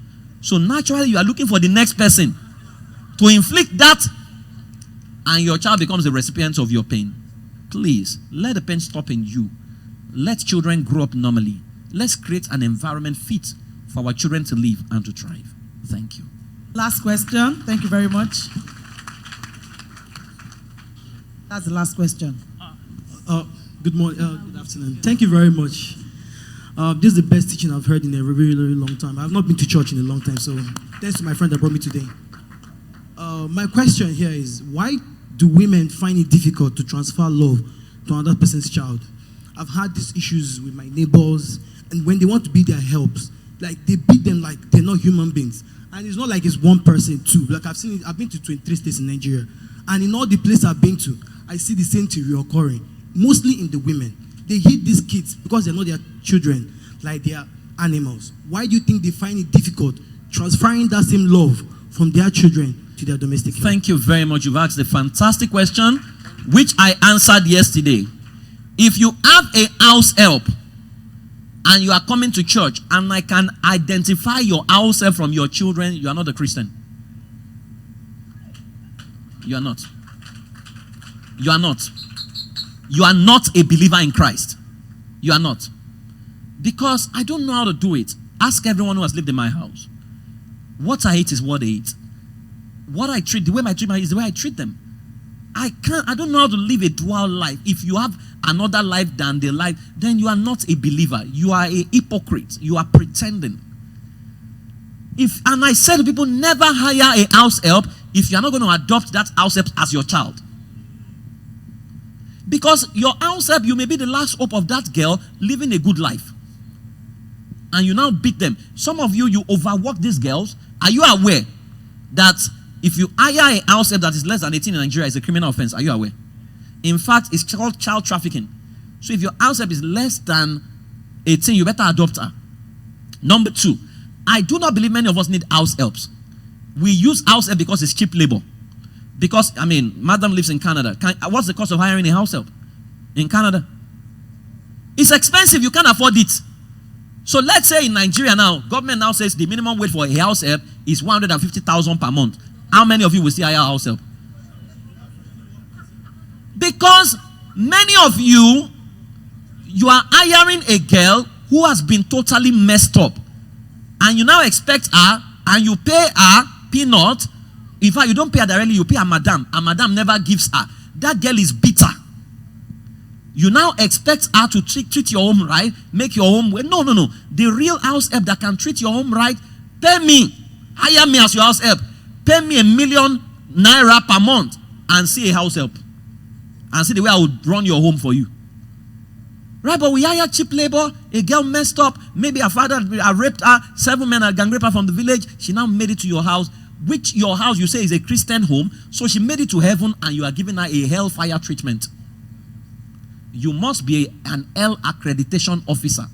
So naturally you are looking for the next person to inflict that, and your child becomes the recipient of your pain. Please, let the pain stop in you. Let children grow up normally. Let's create an environment fit for our children to live and to thrive. Thank you. Last question. Thank you very much. That's the last question. Good morning. Good afternoon. Thank you very much. This is the best teaching I've heard in a very, very long time. I've not been to church in a long time, so thanks to my friend that brought me today. My question here is, why do women find it difficult to transfer love to another person's child? I've had these issues with my neighbors, and when they want to be their helps, like they beat them like they're not human beings. And it's not like it's one person too. Like I've seen it, I've been to 23 states in Nigeria, and in all the places I've been to, I see the same thing reoccurring, mostly in the women. They hit these kids because they're not their children, like they are animals. Why do you think they find it difficult transferring that same love from their children to their domestic help? Thank you very much. You've asked a fantastic question, which I answered yesterday. If you have a house help and you are coming to church and I can identify your house help from your children, you are not a Christian. You are not. You are not. You are not a believer in Christ. You are not. Because I don't know how to do it. Ask everyone who has lived in my house. What I eat is what they eat. What I treat, the way I treat my is the way I treat them. I don't know how to live a dual life. If you have another life than the life, then you are not a believer. You are a hypocrite. You are pretending. And I said to people, never hire a house help if you are not going to adopt that house help as your child. Because your house help, you may be the last hope of that girl living a good life. And you now beat them. Some of you overwork these girls. Are you aware that if you hire a house help that is less than 18 in Nigeria, it's a criminal offense? Are you aware? In fact, it's called child trafficking. So if your house help is less than 18, you better adopt her. Number two, I do not believe many of us need house helps. We use house help because it's cheap labor. Because, madam lives in Canada. What's the cost of hiring a house help in Canada? It's expensive. You can't afford it. So let's say in Nigeria now, government now says the minimum wage for a house help is 150,000 per month. How many of you will still hire house help? Because many of you are hiring a girl who has been totally messed up. And you now expect her and you pay her peanut. In fact, you don't pay her directly, you pay her madam. And madam never gives her. That girl is bitter. You now expect her to treat your home right, make your home well. No. The real house help that can treat your home right, pay me. Hire me as your house help. Pay me ₦1 million per month and see a house help. And see the way I would run your home for you. Right, but we hire cheap labor. A girl messed up. Maybe her father raped her. 7 men gang raped her from the village. She now made it to your house. Which your house you say is a Christian home. So she made it to heaven and you are giving her a hellfire treatment. You must be an L accreditation officer.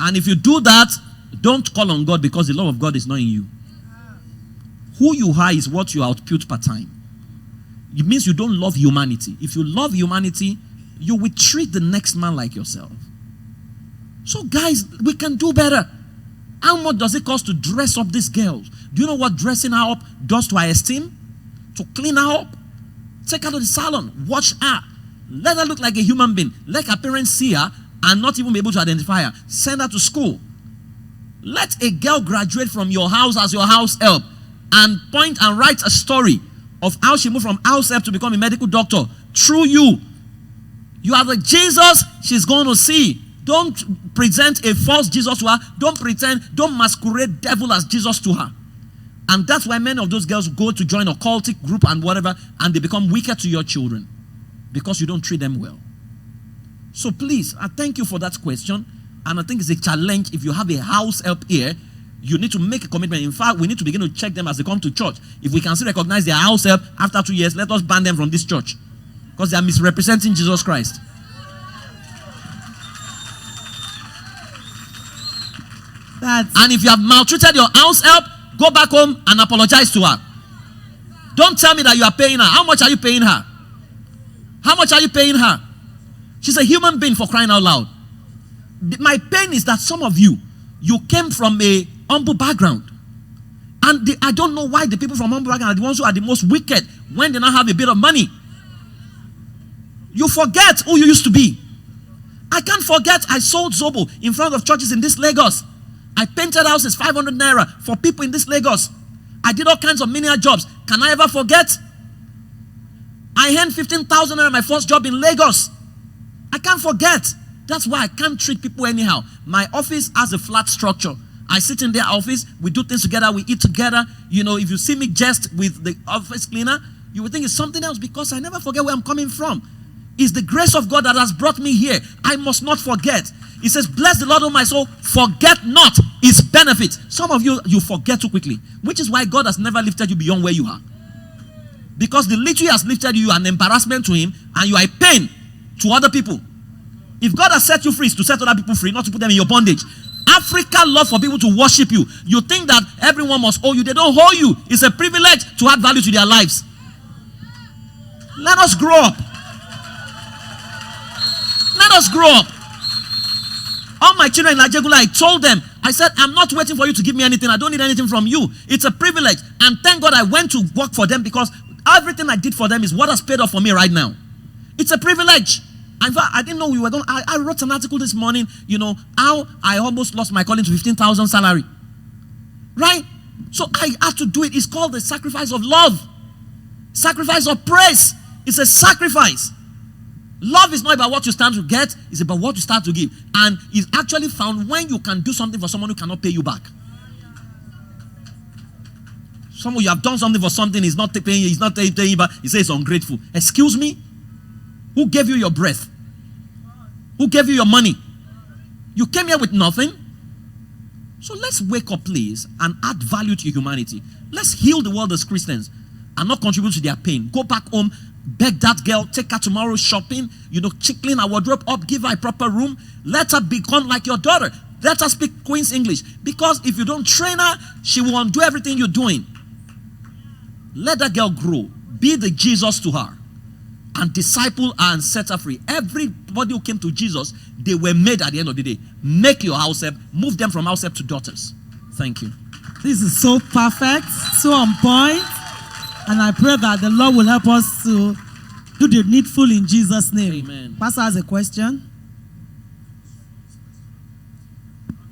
And if you do that, don't call on God because the love of God is not in you. Who you are is what you output per time. It means you don't love humanity. If you love humanity, you will treat the next man like yourself. So guys, we can do better. How much does it cost to dress up these girls? Do you know what dressing her up does to her esteem? To clean her up? Take her to the salon. Watch her. Let her look like a human being. Let her parents see her and not even be able to identify her. Send her to school. Let a girl graduate from your house as your house help and point and write a story of how she moved from house help to become a medical doctor through you. You are the Jesus she's going to see. Don't present a false Jesus to her. Don't pretend, don't masquerade devil as Jesus to her. And that's why many of those girls go to join a cultic group and whatever, and they become wicked to your children because you don't treat them well. So please, I thank you for that question. And I think it's a challenge. If you have a house help here, you need to make a commitment. In fact, we need to begin to check them as they come to church. If we can still recognize their house help after 2 years, let us ban them from this church. Because they are misrepresenting Jesus Christ. And if you have maltreated your house help, go back home and apologize to her. Don't tell me that you are paying her. How much are you paying her? How much are you paying her? She's a human being, for crying out loud. My pain is that some of you came from a humble background. And I don't know why the people from humble background are the ones who are the most wicked when they now have a bit of money. You forget who you used to be. I can't forget I sold Zobo in front of churches in this Lagos. I painted houses 500 naira for people in this Lagos. I did all kinds of menial jobs. Can I ever forget? I earned 15,000 naira my first job in Lagos. I can't forget. That's why I can't treat people anyhow. My office has a flat structure. I sit in their office. We do things together. We eat together. You know, if you see me jest with the office cleaner, you would think it's something else because I never forget where I'm coming from. It's the grace of God that has brought me here. I must not forget. He says, bless the Lord, O my soul, forget not his benefits. Some of you forget too quickly, which is why God has never lifted you beyond where you are. Because the little he has lifted you, you are an embarrassment to him, and you are a pain to other people. If God has set you free, it's to set other people free, not to put them in your bondage. Africa loves for people to worship you. You think that everyone must owe you. They don't owe you. It's a privilege to add value to their lives. Let us grow up. Let us grow up. All my children in Lajegula, I told them, I said, I'm not waiting for you to give me anything. I don't need anything from you. It's a privilege. And thank God I went to work for them because everything I did for them is what has paid off for me right now. It's a privilege. In fact, I didn't know we were going. I wrote an article this morning, you know, how I almost lost my calling to 15,000 salary. Right? So I had to do it. It's called the sacrifice of love. Sacrifice of praise. It's a sacrifice. Love is not about what you stand to get. It's about what you start to give. And it's actually found when you can do something for someone who cannot pay you back. Some of you have done something for something, he's not paying you, he's not paying you back. He says it's ungrateful. Excuse me? Who gave you your breath? Who gave you your money? You came here with nothing. So let's wake up, please, and add value to humanity. Let's heal the world as Christians and not contribute to their pain. Go back home, beg that girl, take her tomorrow shopping, you know, clean her wardrobe up, give her a proper room. Let her become like your daughter. Let her speak Queen's English. Because if you don't train her, she will undo everything you're doing. Let that girl grow. Be the Jesus to her. And disciple her and set her free. Everybody who came to Jesus, they were made at the end of the day. Make your house help. Move them from house help to daughters. Thank you. This is so perfect, so on point. And I pray that the Lord will help us to do the needful in Jesus' name. Amen. Pastor has a question.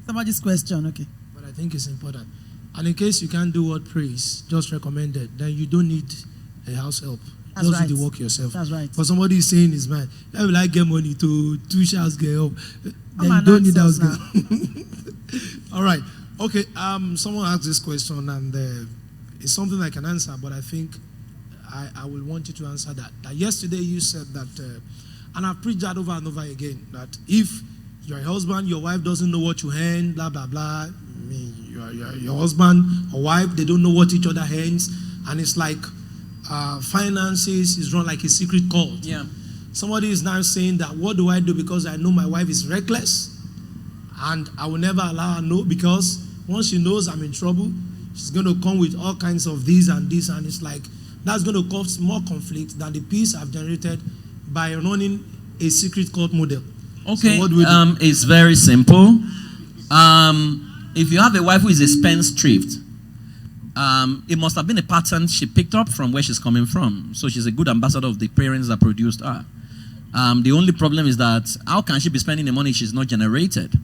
Somebody's question, okay. But I think it's important. And in case you can't do what praise, just recommended, then you don't need a house help. That's just right. do the work yourself. That's right. But somebody is saying in his mind, how will I get money to 2 shouts get help? Then you don't need house girl. All right. Okay. Someone asked this question and it's something I can answer, but I think I will want you to answer that. Yesterday you said that, and I've preached that over and over again, that if you're a husband, your wife doesn't know what you earn, blah, blah, blah. I mean, your husband or wife, they don't know what each other earns, and it's like finances is run like a secret cult. Yeah. Somebody is now saying that, what do I do because I know my wife is reckless and I will never allow her know, because once she knows I'm in trouble, she's going to come with all kinds of this, and it's like that's going to cause more conflict than the peace I've generated by running a secret cult model. Okay, so what do we do? It's very simple. If you have a wife who is a spendthrift, it must have been a pattern she picked up from where she's coming from. So she's a good ambassador of the parents that produced her. The only problem is that how can she be spending the money she's not generated?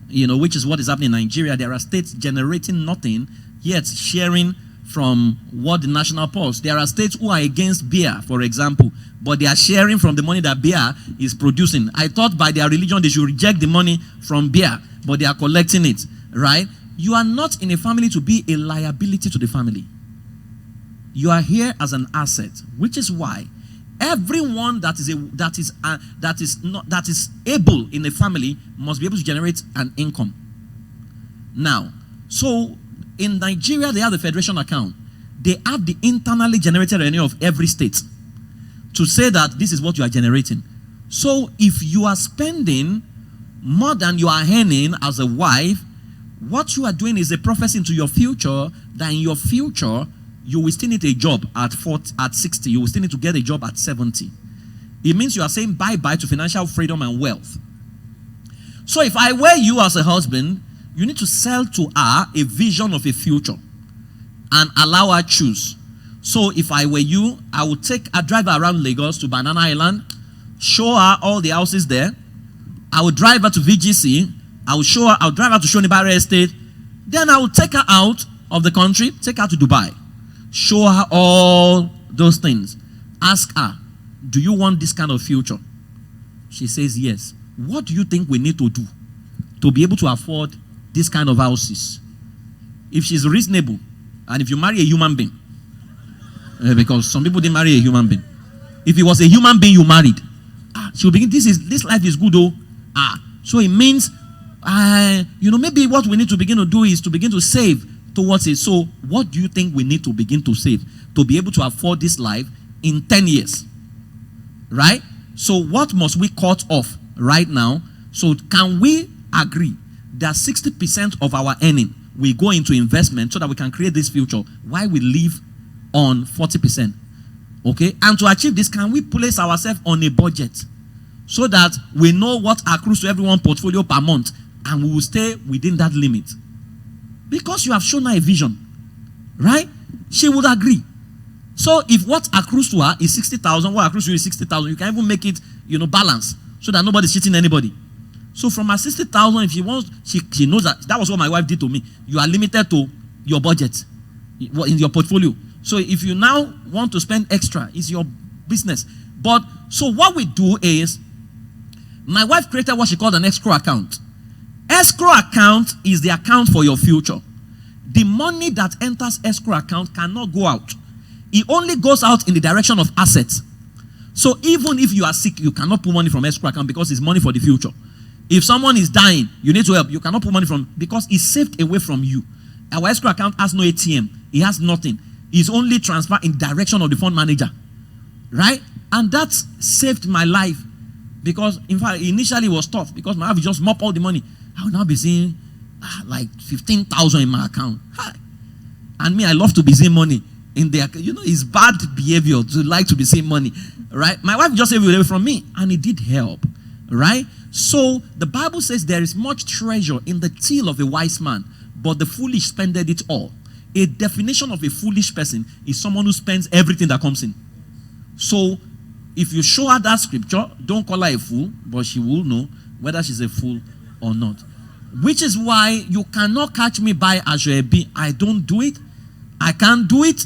You know, which is what is happening in Nigeria. There are states generating nothing, yet sharing from what the national pulse. There are states who are against beer, for example, but they are sharing from the money that beer is producing. I thought by their religion they should reject the money from beer, but they are collecting it, right? You are not in a family to be a liability to the family. You are here as an asset, which is why everyone that is able in a family must be able to generate an income. Now, so in Nigeria, they have the federation account. They have the internally generated revenue of every state to say that this is what you are generating. So if you are spending more than you are earning as a wife, what you are doing is a prophecy into your future, that in your future, you will still need a job at 40, at 60. You will still need to get a job at 70. It means you are saying bye-bye to financial freedom and wealth. So if I were you as a husband, you need to sell to her a vision of a future and allow her choose. So if I were you, I would drive her around Lagos to Banana Island, show her all the houses there. I would drive her to VGC. I'll drive her to Shonibare Estate. Then I will take her out of the country, take her to Dubai. Show her all those things. Ask her, do you want this kind of future? She says yes. What do you think we need to do to be able to afford this kind of houses? If she's reasonable, and if you marry a human being, because some people didn't marry a human being. If it was a human being you married, she'll begin, this life is good though. So it means, maybe what we need to begin to do is to begin to save towards it. So what do you think we need to begin to save to be able to afford this life in 10 years? Right? So what must we cut off right now? So can we agree that 60% of our earning will go into investment so that we can create this future while we live on 40%? Okay? And to achieve this, can we place ourselves on a budget so that we know what accrues to everyone portfolio per month and we will stay within that limit? Because you have shown her a vision, right? She would agree. So if what accrues to her is 60,000, what accrues to you is 60,000, you can even make it, balance so that nobody's cheating anybody. So from her 60,000, if she wants, she knows that was what my wife did to me. You are limited to your budget in your portfolio. So if you now want to spend extra, it's your business. But so what we do is, my wife created what she called an escrow account. Escrow account is the account for your future. The money that enters escrow account cannot go out. It only goes out in the direction of assets. So even if you are sick, you cannot put money from escrow account because it's money for the future. If someone is dying, you need to help. You cannot put money from, because it's saved away from you. Our escrow account has no ATM. It has nothing. It's only transfer in direction of the fund manager. Right? And that saved my life. Because, in fact, initially it was tough because my wife would just mop all the money. I would now be seeing like 15,000 in my account. And me, I love to be seeing money in there. It's bad behavior to like to be seeing money. Right? My wife just saved it away from me. And it did help. Right? So, the Bible says there is much treasure in the till of a wise man, but the foolish spendeth it all. A definition of a foolish person is someone who spends everything that comes in. So, if you show her that scripture, don't call her a fool, but she will know whether she's a fool or not. Which is why you cannot catch me by Ajoebi. I don't do it. I can't do it.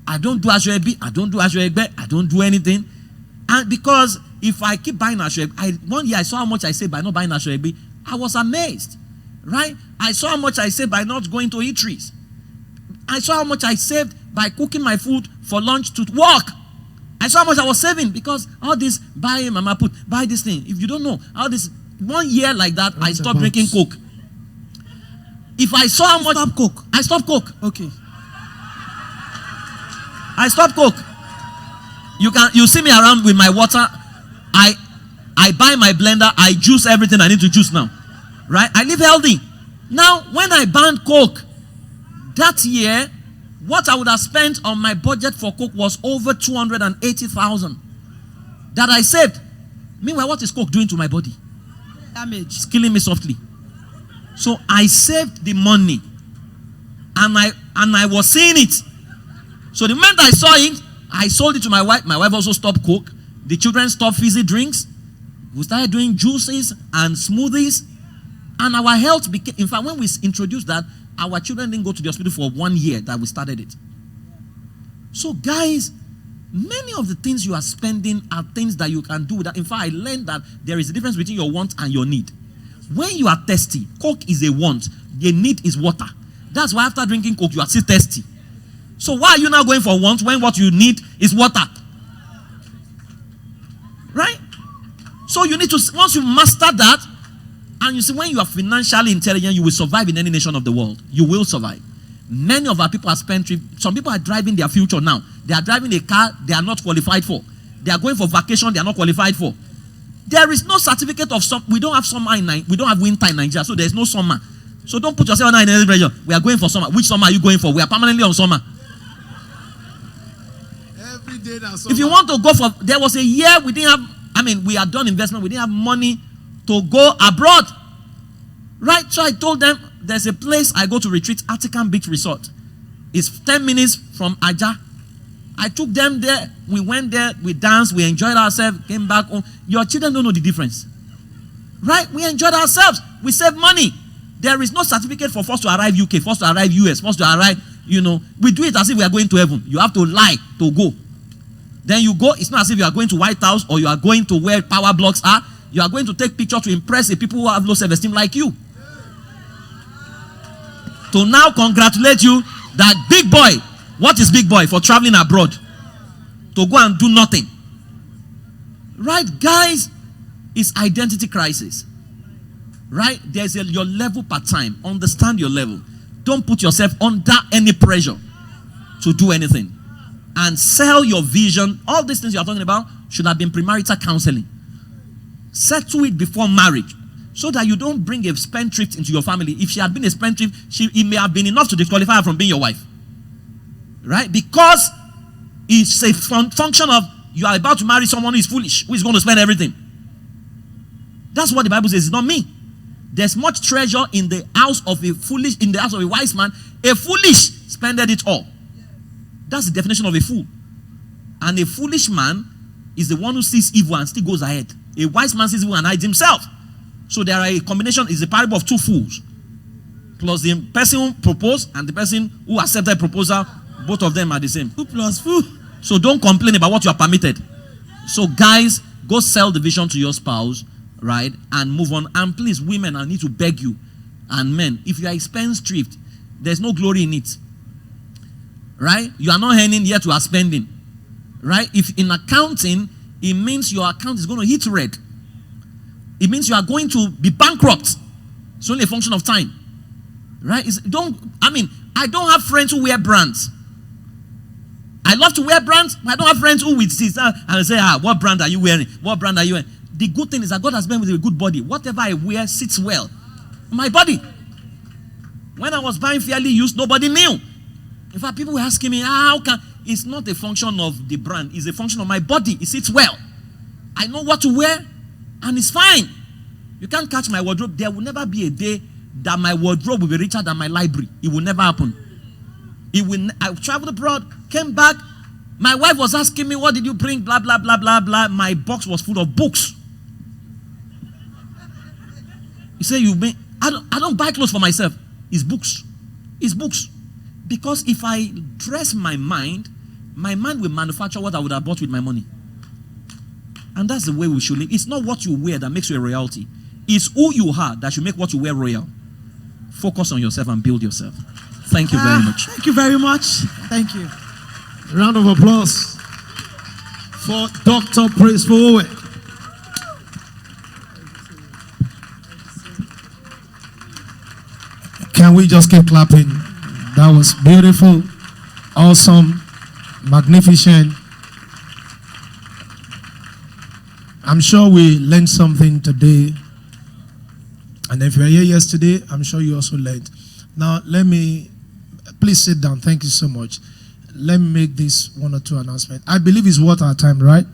I don't do Ajoebi. I don't do Ajoegbe. I don't do anything. And because if I keep buying Ajoebi, one year I saw how much I saved by not buying Ajoebi. I was amazed. Right? I saw how much I saved by not going to eateries. I saw how much I saved by cooking my food for lunch to work. I saw how much I was saving because all this buy mama put, buy this thing. If you don't know, all this 1 year like that, I stopped drinking Coke. If I saw how much Stop Coke. I stopped Coke. Okay. I stopped Coke. You see me around with my water. I buy my blender, I juice everything I need to juice now. Right? I live healthy. Now, when I banned Coke, that year, what I would have spent on my budget for Coke was over 280,000 that I saved. Meanwhile, what is Coke doing to my body? Damage. It's killing me softly. So I saved the money, and I was seeing it. So the moment I saw it, I sold it to my wife. My wife also stopped Coke. The children stopped fizzy drinks. We started doing juices and smoothies, and our health became. In fact, when we introduced that, our children didn't go to the hospital for 1 year that we started it. So guys, many of the things you are spending are things that you can do without. In fact, I learned that there is a difference between your want and your need. When you are thirsty, Coke is a want. The need is water. That's why after drinking Coke, you are still thirsty. So why are you now going for want when what you need is water? Right? So you need to, once you master that, and you see, when you are financially intelligent, you will survive in any nation of the world. You will survive. Many of our people are spendthrift. Some people are driving their future now. They are driving a car they are not qualified for. They are going for vacation they are not qualified for. There is no certificate of summer. We don't have summer we don't have winter in Nigeria, so there is no summer. So don't put yourself under any pressure. We are going for summer. Which summer are you going for? We are permanently on summer. Every day that's summer. If you want to go for, there was a year we didn't have, we had done investment, we didn't have money to go abroad. Right? So I told them, there's a place I go to retreat, Artican Beach Resort. It's 10 minutes from Aja. I took them there. We went there. We danced. We enjoyed ourselves. Came back home. Your children don't know the difference. Right? We enjoyed ourselves. We saved money. There is no certificate for first to arrive UK, first to arrive US, first to arrive, We do it as if we are going to heaven. You have to lie to go. Then you go. It's not as if you are going to White House or you are going to where power blocks are. You are going to take pictures to impress the people who have low self-esteem like you. To now congratulate you that big boy, what is big boy for traveling abroad? To go and do nothing. Right, guys? It's identity crisis. Right? There's your level per time. Understand your level. Don't put yourself under any pressure to do anything. And sell your vision. All these things you're talking about should have been premarital counseling. Settle it before marriage, so that you don't bring a spendthrift into your family. If she had been a spendthrift, it may have been enough to disqualify her from being your wife. Right? Because it's a function of you are about to marry someone who is foolish, who is going to spend everything. That's what the Bible says. It's not me. There's much treasure in the house of a wise man. A foolish spendeth it all. That's the definition of a fool. And a foolish man is the one who sees evil and still goes ahead. A wise man sees evil and hides himself. So there are a combination, is a parable of two fools. Plus the person who proposed and the person who accepted proposal, both of them are the same. 2 plus 4. So don't complain about what you are permitted. So guys, go sell the vision to your spouse, right? And move on. And please, women, I need to beg you. And men, if you are spendthrift, there's no glory in it. Right? You are not earning yet you are spending. Right? If in accounting, it means your account is going to hit red. It means you are going to be bankrupt. It's only a function of time. Right? I don't have friends who wear brands. I love to wear brands, but I don't have friends who with this and say, what brand are you wearing? What brand are you wearing? The good thing is that God has made me with a good body. Whatever I wear sits well on my body. When I was buying fairly used, nobody knew. In fact, people were asking me, how can... It's not a function of the brand. It's a function of my body. It sits well. I know what to wear, and it's fine. You can't catch my wardrobe. There will never be a day that my wardrobe will be richer than my library. It will never happen. I traveled abroad, came back. My wife was asking me, what did you bring? Blah, blah, blah, blah, blah. My box was full of books. You say, I don't buy clothes for myself. It's books. It's books. Because if I dress my mind will manufacture what I would have bought with my money. And that's the way we should live. It's not what you wear that makes you a royalty. It's who you are that should make what you wear royal. Focus on yourself and build yourself. Thank you very much. Thank you very much. Thank you. A round of applause for Dr. Praise FOWOWE. Can we just keep clapping? That was beautiful, awesome, magnificent. I'm sure we learned something today. And if you were here yesterday, I'm sure you also learned. Now, please sit down. Thank you so much. Let me make this 1 or 2 announcements. I believe it's worth our time, right?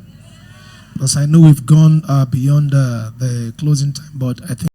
Because I know we've gone beyond the closing time, but I think